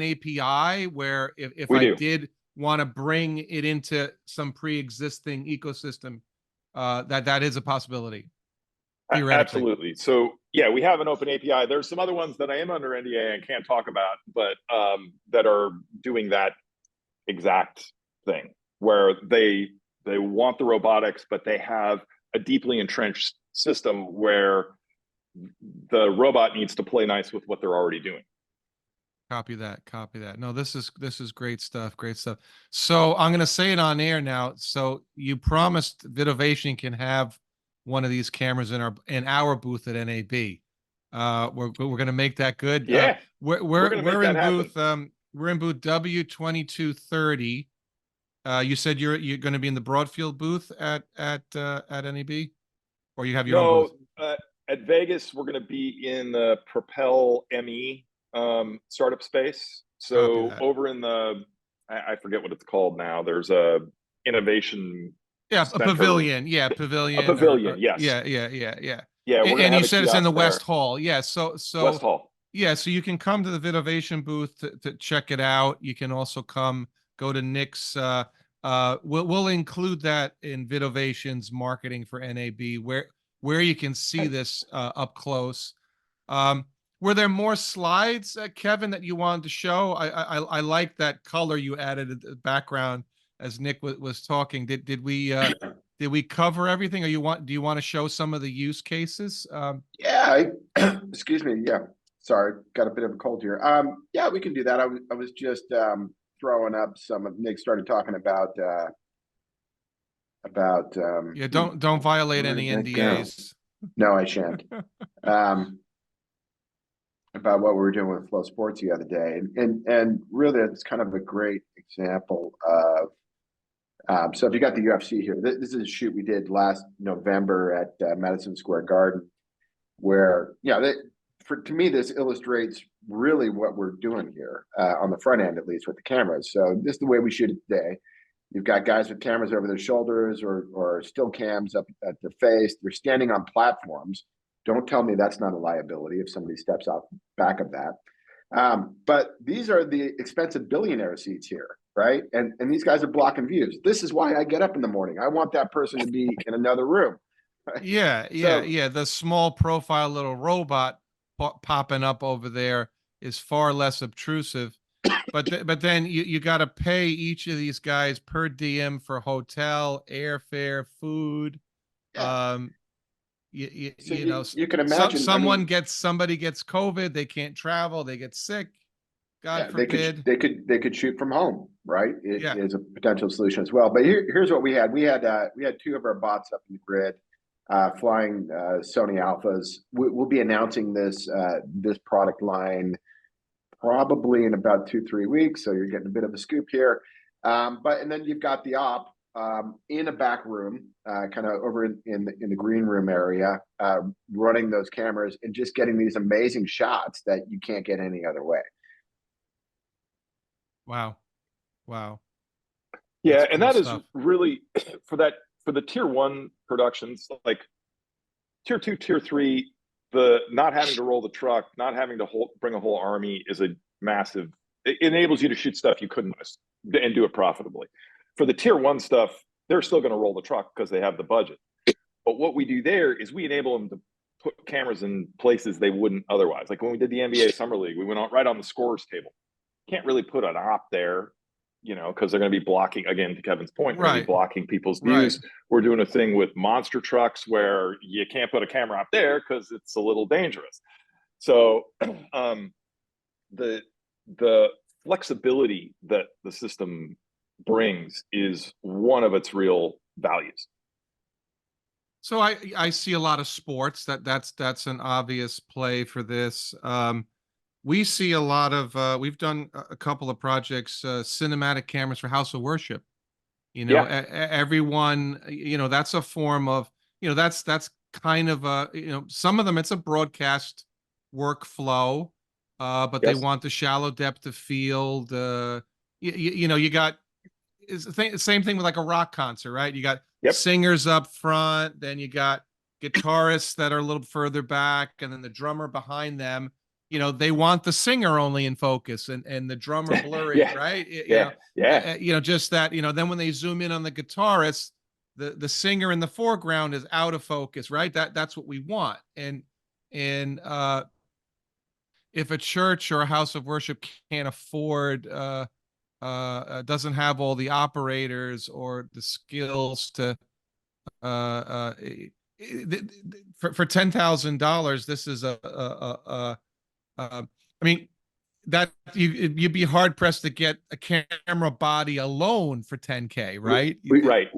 API where if I did want to bring it into some pre-existing ecosystem, that is a possibility? Absolutely. So yeah, we have an open API. There's some other ones that I am under NDA and can't talk about, but that are doing that exact thing where they want the robotics, but they have a deeply entrenched system where the robot needs to play nice with what they're already doing. Copy that. No, this is great stuff. So I'm going to say it on air now. So you promised VidOvation can have one of these cameras in our booth at NAB. We're going to make that good. Yeah. We're in booth. We're in booth W2230. You said you're going to be in the Broadfield booth at NAB, or you have your own booth? At Vegas, we're going to be in the Propel ME startup space. So over in I forget what it's called now. There's a innovation. Yeah, center. A pavilion. Yeah, pavilion. A pavilion. Yes. Yeah. Yeah, and you said it's in the West Hall. Yeah. So West Hall. Yeah, so you can come to the VidOvation booth to check it out. You can also go to Nick's. We'll include that in VidOvation's marketing for NAB, where you can see this up close. Were there more slides, Kevin, that you wanted to show? I like that color you added in the background as Nick was talking. Did we cover everything, or do you want to show some of the use cases? Excuse me. Yeah. Sorry, got a bit of a cold here. Yeah, we can do that. I was just throwing up some of Nick started talking about don't violate any NDAs. No, I shan't. about what we were doing with Flow Sports the other day, and really it's kind of a great example of. So if you got the UFC here, this is a shoot we did last November at Madison Square Garden, where to me this illustrates really what we're doing here on the front end, at least with the cameras. So this is the way we shoot it today. You've got guys with cameras over their shoulders or still cams up at their face. They're standing on platforms. Don't tell me that's not a liability if somebody steps off back of that. But these are the expensive billionaire seats here, right? And these guys are blocking views. This is why I get up in the morning. I want that person to be in another room. Right? Yeah, yeah. The small profile little robot popping up over there is far less obtrusive. But then you got to pay each of these guys per diem for hotel, airfare, food. Yeah. You can imagine somebody gets COVID, they can't travel, they get sick. God forbid. They could shoot from home, right? It Yeah. is a potential solution as well. But here's what we had. We had two of our bots up in the grid, flying Sony Alphas. We'll be announcing this product line probably in about 2-3 weeks. So you're getting a bit of a scoop here. And then you've got the op in a back room, kind of over in the green room area, running those cameras and just getting these amazing shots that you can't get any other way. Wow. Yeah, That's and cool that is stuff. really for the tier 1 productions, like tier 2, tier 3, the not having to roll the truck, not having to bring a whole army is a massive. It enables you to shoot stuff you couldn't and do it profitably. For the tier 1 stuff, they're still going to roll the truck because they have the budget. But what we do there is we enable them to put cameras in places they wouldn't otherwise. Like when we did the NBA Summer League, we went right on the scorers table. Can't really put an op there, because they're going to be blocking, again, to Kevin's point, they're going to be blocking people's views. Right. We're doing a thing with monster trucks where you can't put a camera up there because it's a little dangerous. So the flexibility that the system brings is one of its real values. So I see a lot of sports. That's an obvious play for this. We see a lot of we've done a couple of projects, cinematic cameras for House of Worship. Everyone, that's a form of, that's kind of a, some of them it's a broadcast workflow, but they want the shallow depth of field. You got same thing with like a rock concert, right? You got singers up front, then you got guitarists that are a little further back, and then the drummer behind them. They want the singer only in focus and the drummer blurry, right? Just that, then when they zoom in on the guitarist, the singer in the foreground is out of focus, right? That's what we want. And if a church or a house of worship can't afford, doesn't have all the operators or the skills to, for $10,000, this is I mean, that you'd be hard pressed to get a camera body alone for $10K, right? Right.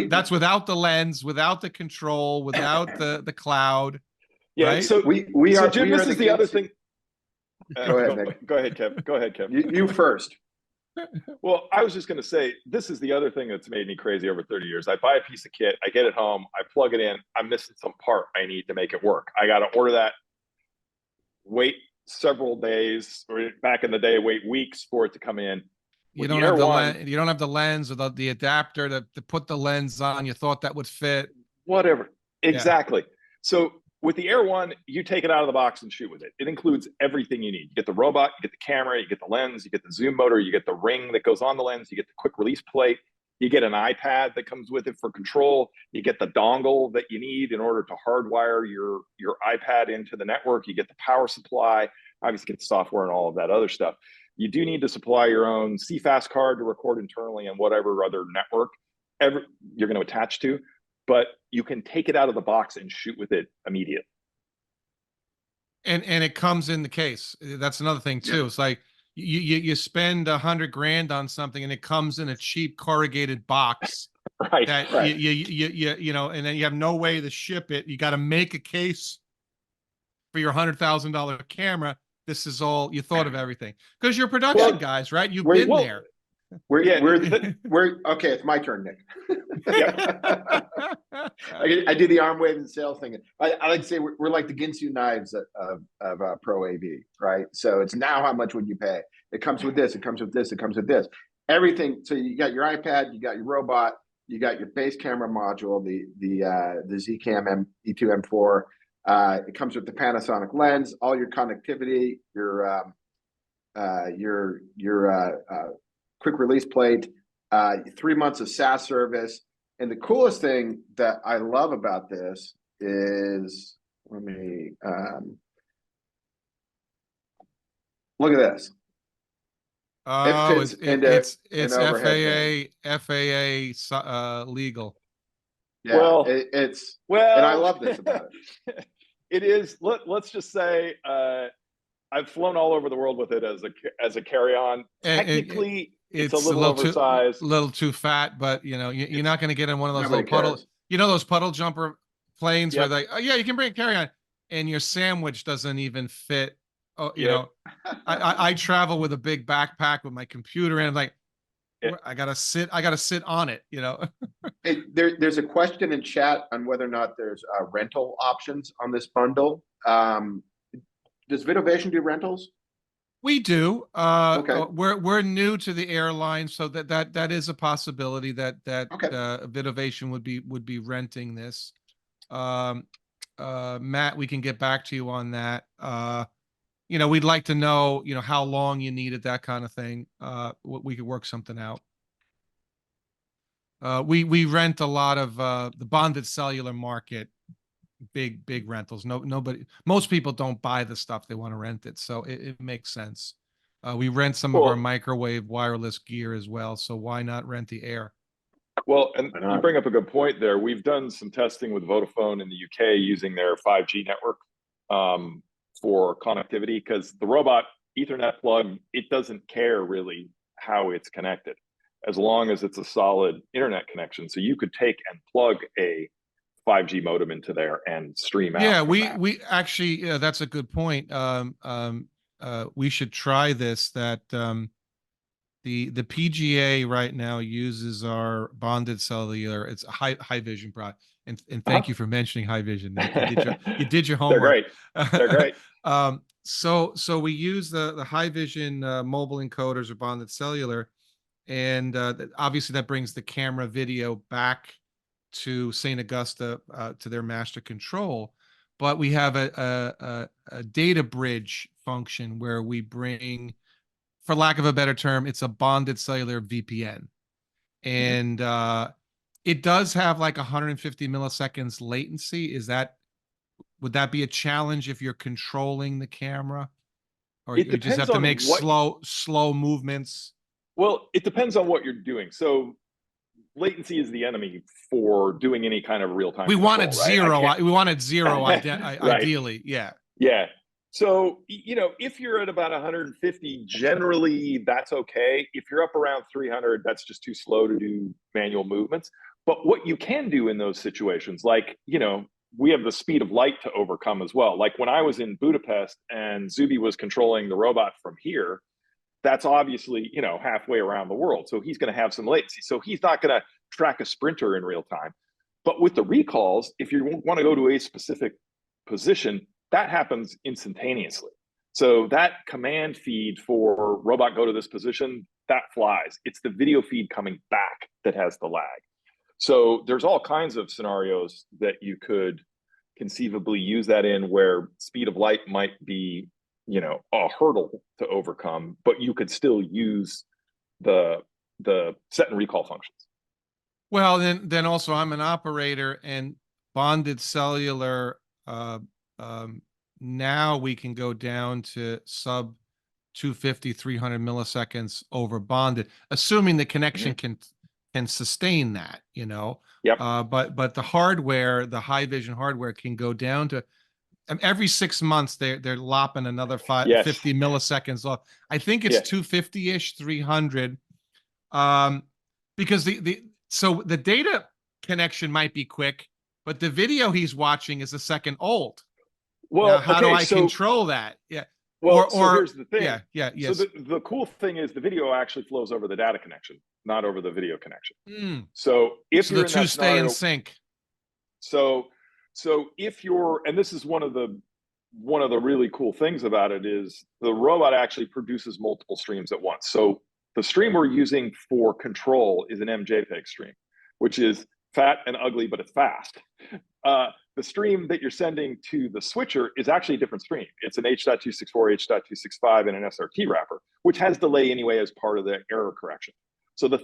That's without the lens, without the control, without the cloud. Yeah. Right? So Jim, this is the other thing. Go ahead, Nick. Go ahead, Kev. Go ahead, Kev. You first. Well, I was just going to say, this is the other thing that's made me crazy over 30 years. I buy a piece of kit, I get it home, I plug it in, I'm missing some part I need to make it work. I got to order that, wait several days, or back in the day, wait weeks for it to come in. You don't have the lens or the adapter to put the lens on. You thought that would fit. Whatever. Exactly. Yeah. So with the Air One, you take it out of the box and shoot with it. It includes everything you need. You get the robot, you get the camera, you get the lens, you get the zoom motor, you get the ring that goes on the lens, you get the quick release plate, you get an iPad that comes with it for control, you get the dongle that you need in order to hardwire your iPad into the network, you get the power supply, obviously get the software and all of that other stuff. You do need to supply your own CFast card to record internally and whatever other network you're going to attach to, but you can take it out of the box and shoot with it immediately. And it comes in the case. That's another thing too. It's like you spend $100,000 on something and it comes in a cheap corrugated box. Right. That right. And then you have no way to ship it. You got to make a case for your $100,000 camera. this is all, you thought of everything. Because you're production guys, right? You've we're- been well, there. We're okay. It's my turn, Nick. Yep. I do the arm wave and sales thing. I like to say we're like the Ginsu knives of Pro AV, right? So it's now how much would you pay? It comes with this. It comes with this. It comes with this. Everything. So you got your iPad. You got your robot. You got your base camera module. The Zcam E2 M4. It comes with the Panasonic lens. All your connectivity. Your quick release plate, 3 months of SaaS service. And the coolest thing that I love about this is, let me, look at this. Oh, fits it's an overhead FAA legal. Yeah, Well, it's, well, and I love this about it. It is. Let's just say I've flown all over the world with it as a carry-on. Technically, it's a little oversized, little too fat, but you know, you're not going to get in one of those Nobody little puddle. cares. You know those puddle jumper planes Yep. where they, oh yeah, you can bring a carry-on, and your sandwich doesn't even fit. Oh, you Yep. know, I travel with a big backpack with my computer in. I'm like, Yep. I gotta sit on it. You know. There's a question in chat on whether or not there's rental options on this bundle. Does VidOvation do rentals? We do. Okay. We're new to the airline, so that is a possibility that Okay. VidOvation would be renting this. Matt, we can get back to you on that. You know, we'd like to know, you know, how long you need it, that kind of thing. We could work something out. We rent a lot of the bonded cellular market, big rentals. Most people don't buy the stuff, they want to rent it, so it makes sense. We rent some of our microwave wireless gear as well, so why not rent the air? Well, and you bring up a good point there. We've done some testing with Vodafone in the UK using their 5G network for connectivity, because the robot Ethernet plug, it doesn't care really how it's connected, as long as it's a solid internet connection. So you could take and plug a 5G modem into there and stream out. Yeah, we actually, that's a good point. We should try this. That the PGA right now uses our bonded cellular. It's a high vision product, and thank you for mentioning high vision. You did your homework. They're great. So we use the high vision mobile encoders or bonded cellular, and obviously that brings the camera video back to St. Augusta to their master control. But we have a data bridge function where we bring, for lack of a better term, it's a bonded cellular VPN. And it does have like 150 milliseconds latency. Would that be a challenge if you're controlling the camera? Or you just have to make slow movements? Well, it depends on what you're doing. So latency is the enemy for doing any kind of real-time We control, wanted zero. right? We wanted zero, Right. ideally. Yeah. Yeah. So, you know, if you're at about 150, generally that's okay. If you're up around 300, that's just too slow to do manual movements. But what you can do in those situations, like, you know, we have the speed of light to overcome as well. Like when I was in Budapest and Zuby was controlling the robot from here, that's obviously, you know, halfway around the world. So he's going to have some latency. So he's not going to track a sprinter in real time. But with the recalls, if you want to go to a specific position, that happens instantaneously. So that command feed for robot go to this position, that flies. It's the video feed coming back that has the lag. So there's all kinds of scenarios that you could conceivably use that in, where speed of light might be, you know, a hurdle to overcome, but you could still use the set and recall functions. Well, then also I'm an operator, and bonded cellular, now we can go down to sub 250, 300 milliseconds over bonded, assuming the connection can sustain that, you know. Yep. But the hardware, the high vision hardware, can go down to, every 6 months they're lopping another 50 milliseconds off. I think it's 250-ish, 300. Because so the data connection might be quick, but the video he's watching is a second old. Well, now, how do I control that? Yeah. Well, so here's the thing. yeah, So yes. the cool thing is the video actually flows over the data connection, not over the video connection. Mm. So if So the you're in two that stay in scenario, sync. so if you're, and this is one of the really cool things about it, is the robot actually produces multiple streams at once. So the stream we're using for control is an MJPEG stream, which is fat and ugly, but it's fast. The stream that you're sending to the switcher is actually a different stream. It's an H.264, H.265, and an SRT wrapper, which has delay anyway as part of the error correction. So the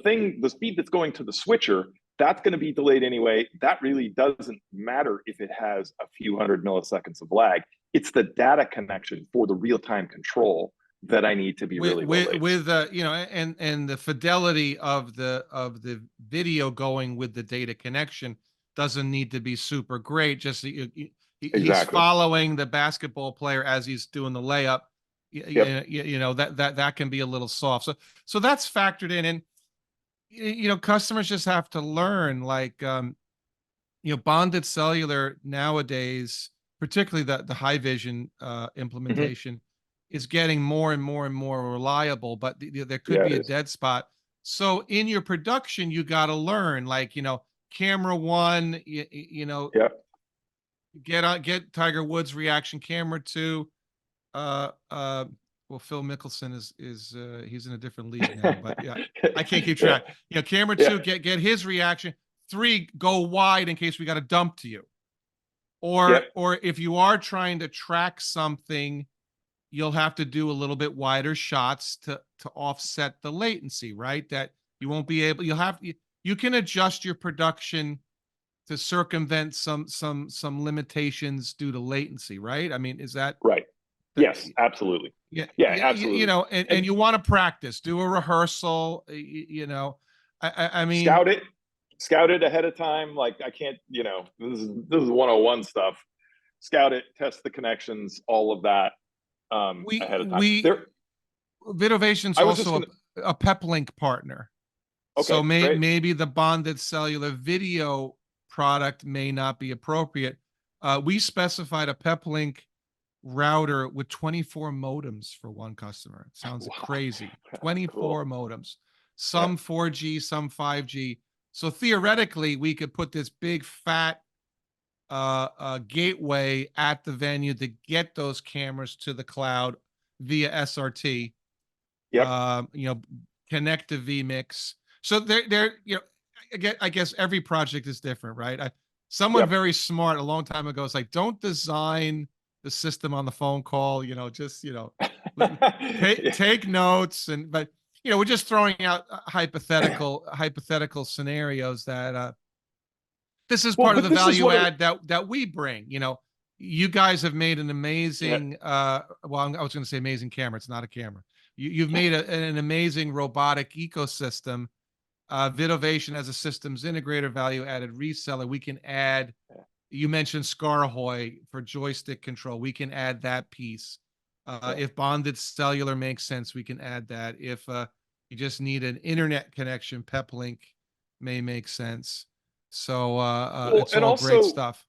speed that's going to the switcher, that's going to be delayed anyway. That really doesn't matter if it has a few hundred milliseconds of lag. It's the data connection for the real-time control that I need to be really low latency. With you know, and the fidelity of the video going with the data connection doesn't need to be super great. Just he's following the basketball player as he's doing the layup. You know, that can be a little soft. So that's factored in. And you know, customers just have to learn, like you know, bonded cellular nowadays, particularly the high vision implementation, is getting more and more and more reliable, but there could be a dead spot. So in your production, you got to learn, like, you know, camera one, you know, get Tiger Woods reaction. Camera two, well, Phil Mickelson is he's in a different league now, but yeah, I can't keep track. You know, camera two, get his reaction. 3, go wide in case we got to dump to you. Or if you are trying to track something, you'll have to do a little bit wider shots to offset the latency, right? That you won't be able, you can adjust your production to circumvent some limitations due to latency, right? I mean, is that right? Yes, absolutely. Yeah, absolutely. You know, and you want to practice, do a rehearsal, you know. I mean, scout it ahead of time. Like, I can't, you know, this is 101 stuff. Scout it, test the connections, all of that ahead of time. VidOvation's also a PepLink partner. Okay, so maybe the bonded cellular video product may not be appropriate. We specified a PepLink router with 24 modems for one customer. It sounds crazy. 24 modems, some 4G, some 5G. So theoretically, we could put this big fat gateway at the venue to get those cameras to the cloud via SRT. You know, connect to vMix. So they're you know, I guess every project is different, right? Someone very smart a long time ago was like, don't design the system on the phone call, you know, just, you know, take notes. But you know, we're just throwing out hypothetical scenarios that this is part of the value add that we bring. You know, you guys have made an amazing well, I was going to say amazing camera. It's not a camera. You've made an amazing robotic ecosystem. VidOvation as a systems integrator, value added reseller. We can add, you mentioned Scarhoy for joystick control. We can add that piece. If bonded cellular makes sense, we can add that. If you just need an internet connection, PepLink may make sense. So it's all great stuff.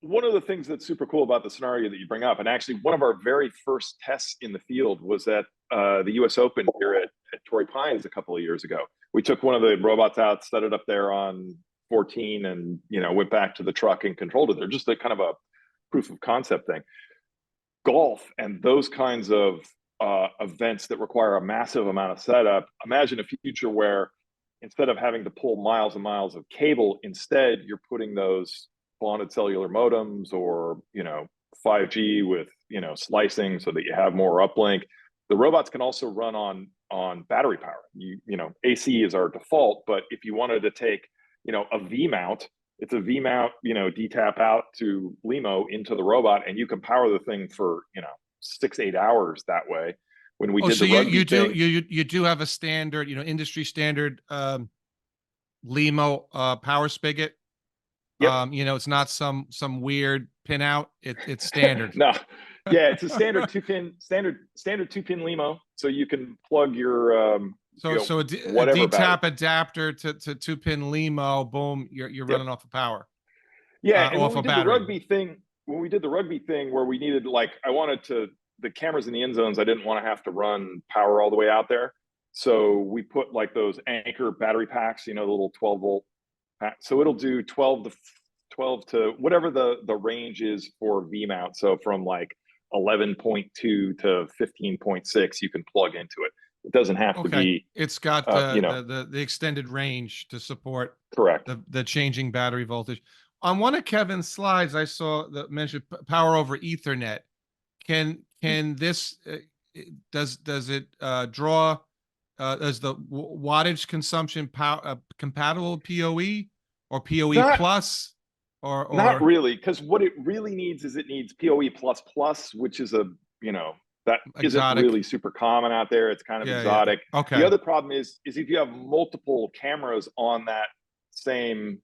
One of the things that's super cool about the scenario that you bring up, and actually one of our very first tests in the field was at the US Open here at Torrey Pines a couple of years ago. We took one of the robots out, set it up there on 14, and, you know, went back to the truck and controlled it there. Just a kind of a proof of concept thing. Golf and those kinds of events that require a massive amount of setup. Imagine a future where instead of having to pull miles and miles of cable, instead you're putting those bonded cellular modems, or, you know, 5G with, you know, slicing so that you have more uplink. The robots can also run on battery power. You know, AC is our default, but if you wanted to take, you know, a V mount, it's a V mount, you know, D-tap out to LEMO into the robot, and you can power the thing for, you know, 6-8 hours that way. When we did the rugby thing, you do have a standard, you know, industry standard LEMO power spigot. You know, it's not some weird pinout. It's standard. No, yeah, it's a standard two-pin LEMO, so you can plug your so a D-tap adapter to 2-pin LEMO. Boom, you're running off of power. Yeah, and when we did the rugby thing, where we needed, like, I wanted to the cameras in the end zones, I didn't want to have to run power all the way out there. So we put like those anchor battery packs, you know, the little 12-volt pack. So it'll do 12 to whatever the range is for V mount. So from like 11.2 to 15.6, you can plug into it. It doesn't have to be. It's got you know, the extended range to support correct. the changing battery voltage. On one of Kevin's slides, I saw that mentioned power over Ethernet. Can this does it draw does the wattage consumption power compatible with PoE or PoE Not- plus or Not really, because what it really needs is it needs PoE plus plus, which is a, you know, that Exotic. isn't really super common out there. It's kind of exotic. Okay. The other problem is if you have multiple cameras on that same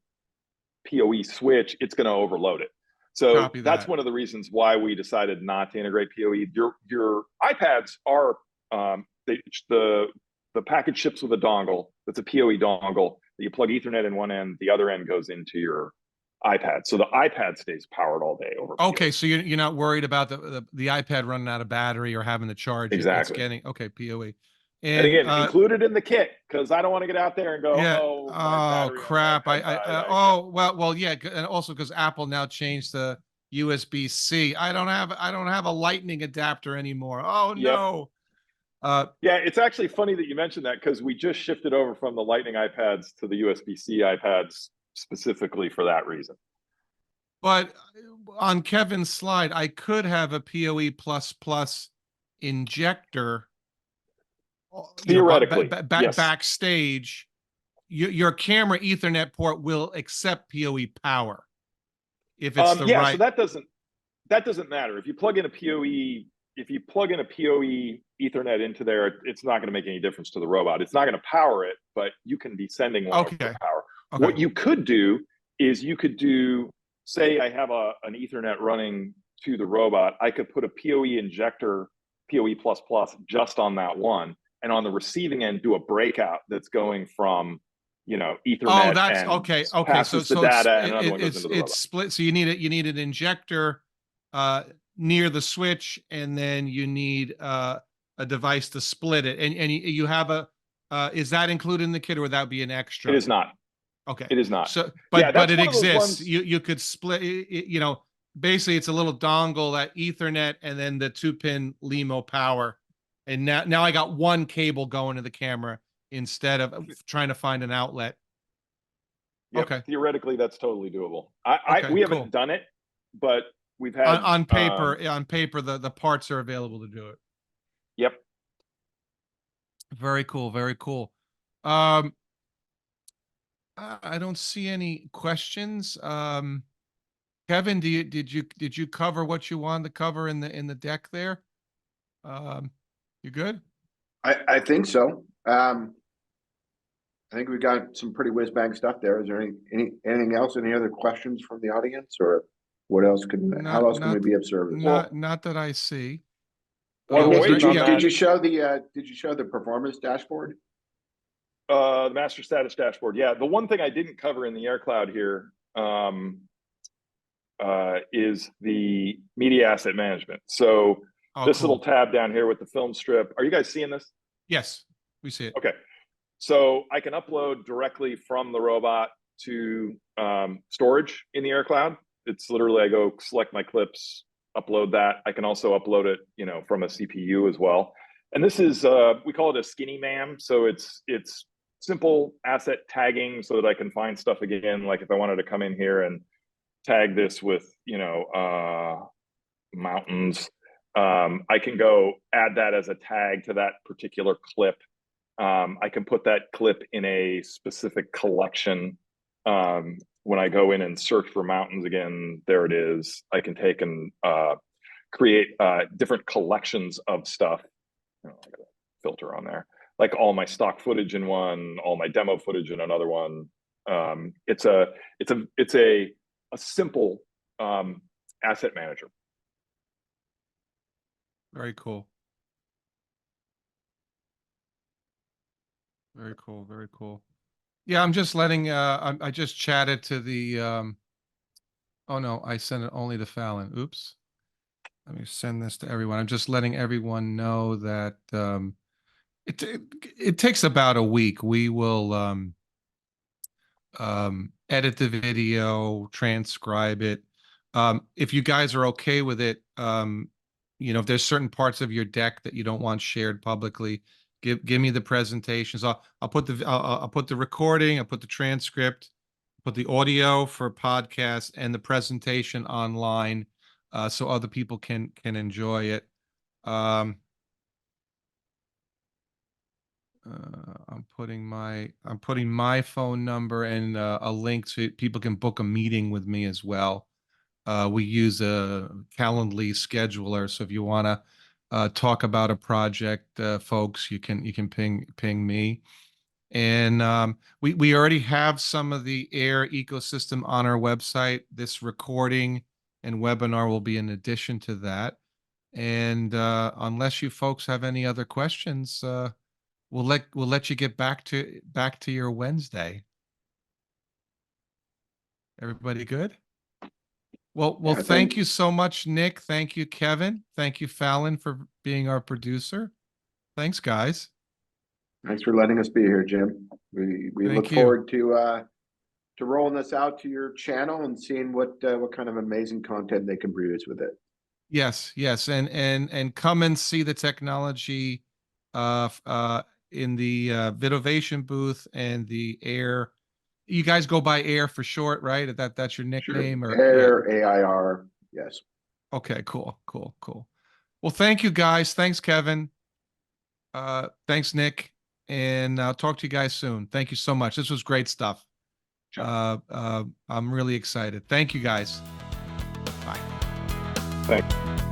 PoE switch, it's going to overload it. So Copy that's that. one of the reasons why we decided not to integrate PoE. Your iPads are the package ships with a dongle. That's a PoE dongle that you plug Ethernet in one end. The other end goes into your iPad. So the iPad stays powered all day over. Okay, PoE. so you're not worried about the iPad running out of battery or having to charge it. It's Exactly. getting PoE. And again, included in the kit, because I don't want to get out there and go, yeah. oh, my Oh battery on crap! my iPad died. Oh well, yeah, and also because Apple now changed the USB-C. I don't have a Lightning adapter anymore. Oh Yep. no. Yeah, it's actually funny that you mentioned that because we just shifted over from the Lightning iPads to the USB-C iPads specifically for that reason. But on Kevin's slide, I could have a PoE plus plus injector. Theoretically, yes. Backstage, your camera Ethernet port will accept PoE power if it's the right. So that doesn't matter if you plug in a PoE. If you plug in a PoE Ethernet into there, it's not going to make any difference to the robot. It's not going to power it, but you can be sending one over power. Okay. What you could do is you could do, say I have an Ethernet running to the robot. I could put a PoE injector, PoE plus plus, just on that one. And on the receiving end, do a breakout that's going from, you know, Ethernet. Oh, that's okay. Okay, passes the data, and another one goes into the robot. It's split. So you need an injector near the switch, and then you need a device to split it. And you have a is that included in the kit, or would that be an extra? It is not. Okay, it is not. So, but it exists. You could split. You know, basically, it's a little dongle at Ethernet, and then the 2-pin LEMO power. And now I got one cable going to the camera instead of trying to find an outlet. Yep, okay. Theoretically, that's totally doable. We haven't done it, but we've had on paper. On paper, the parts are available to do it. Yep. Very cool. Very cool. I don't see any questions. Kevin, did you cover what you wanted to cover in the deck there? You good? I think so. I think we got some pretty whiz bang stuff there. Is there anything else? Any other questions from the audience, or what else how else can we be of service? Not that I see. Did you show the performance dashboard? The master status dashboard. Yeah. The one thing I didn't cover in the air cloud here is the media asset management. So this little tab down here with the film strip. Are you guys seeing this? Yes, we see it. Okay. So I can upload directly from the robot to storage in the air cloud. It's literally, I go select my clips, upload that. I can also upload it, you know, from a CPU as well. And this is, we call it a skinny MAM. So it's simple asset tagging so that I can find stuff again. Like if I wanted to come in here and tag this with, you know, mountains, I can go add that as a tag to that particular clip. I can put that clip in a specific collection. When I go in and search for mountains again, there it is. I can take and create different collections of stuff. I got a filter on there, like all my stock footage in one, all my demo footage in another one. It's a simple asset manager. Very cool. Very cool. Very cool. Yeah, I'm just letting. I just chatted to the. Oh no, I sent it only to Fallon. Oops. Let me send this to everyone. I'm just letting everyone know that it takes about a week. We will edit the video, transcribe it. If you guys are okay with it, if there's certain parts of your deck that you don't want shared publicly, give me the presentations. I'll put the recording, I'll put the transcript, put the audio for podcast and the presentation online, so other people can enjoy it. I'm putting my phone number and a link so people can book a meeting with me as well. We use a Calendly scheduler, so if you want to talk about a project, folks, you can ping me. And we already have some of the AIR ecosystem on our website. This recording and webinar will be in addition to that. And unless you folks have any other questions, we'll let you get back to your Wednesday. Everybody good? Well, Yeah, thank you so much, Nick. Thank you, Kevin. Thank you, Fallon, for being our producer. Thanks, guys. Thanks for letting us be here, Jim. We Thank look you. forward to rolling this out to your channel and seeing what kind of amazing content they can produce with it. Yes, and come and see the technology in the VidOvation booth and the AIR. You guys go by AIR for short, right? That's your nickname, Sure. or AIR, AIR, yes. Okay, cool. Well, thank you guys. Thanks, Kevin. Thanks, Nick. And I'll talk to you guys soon. Thank you so much. This was great stuff. Sure. I'm really excited. Thank you guys. Bye. Thanks.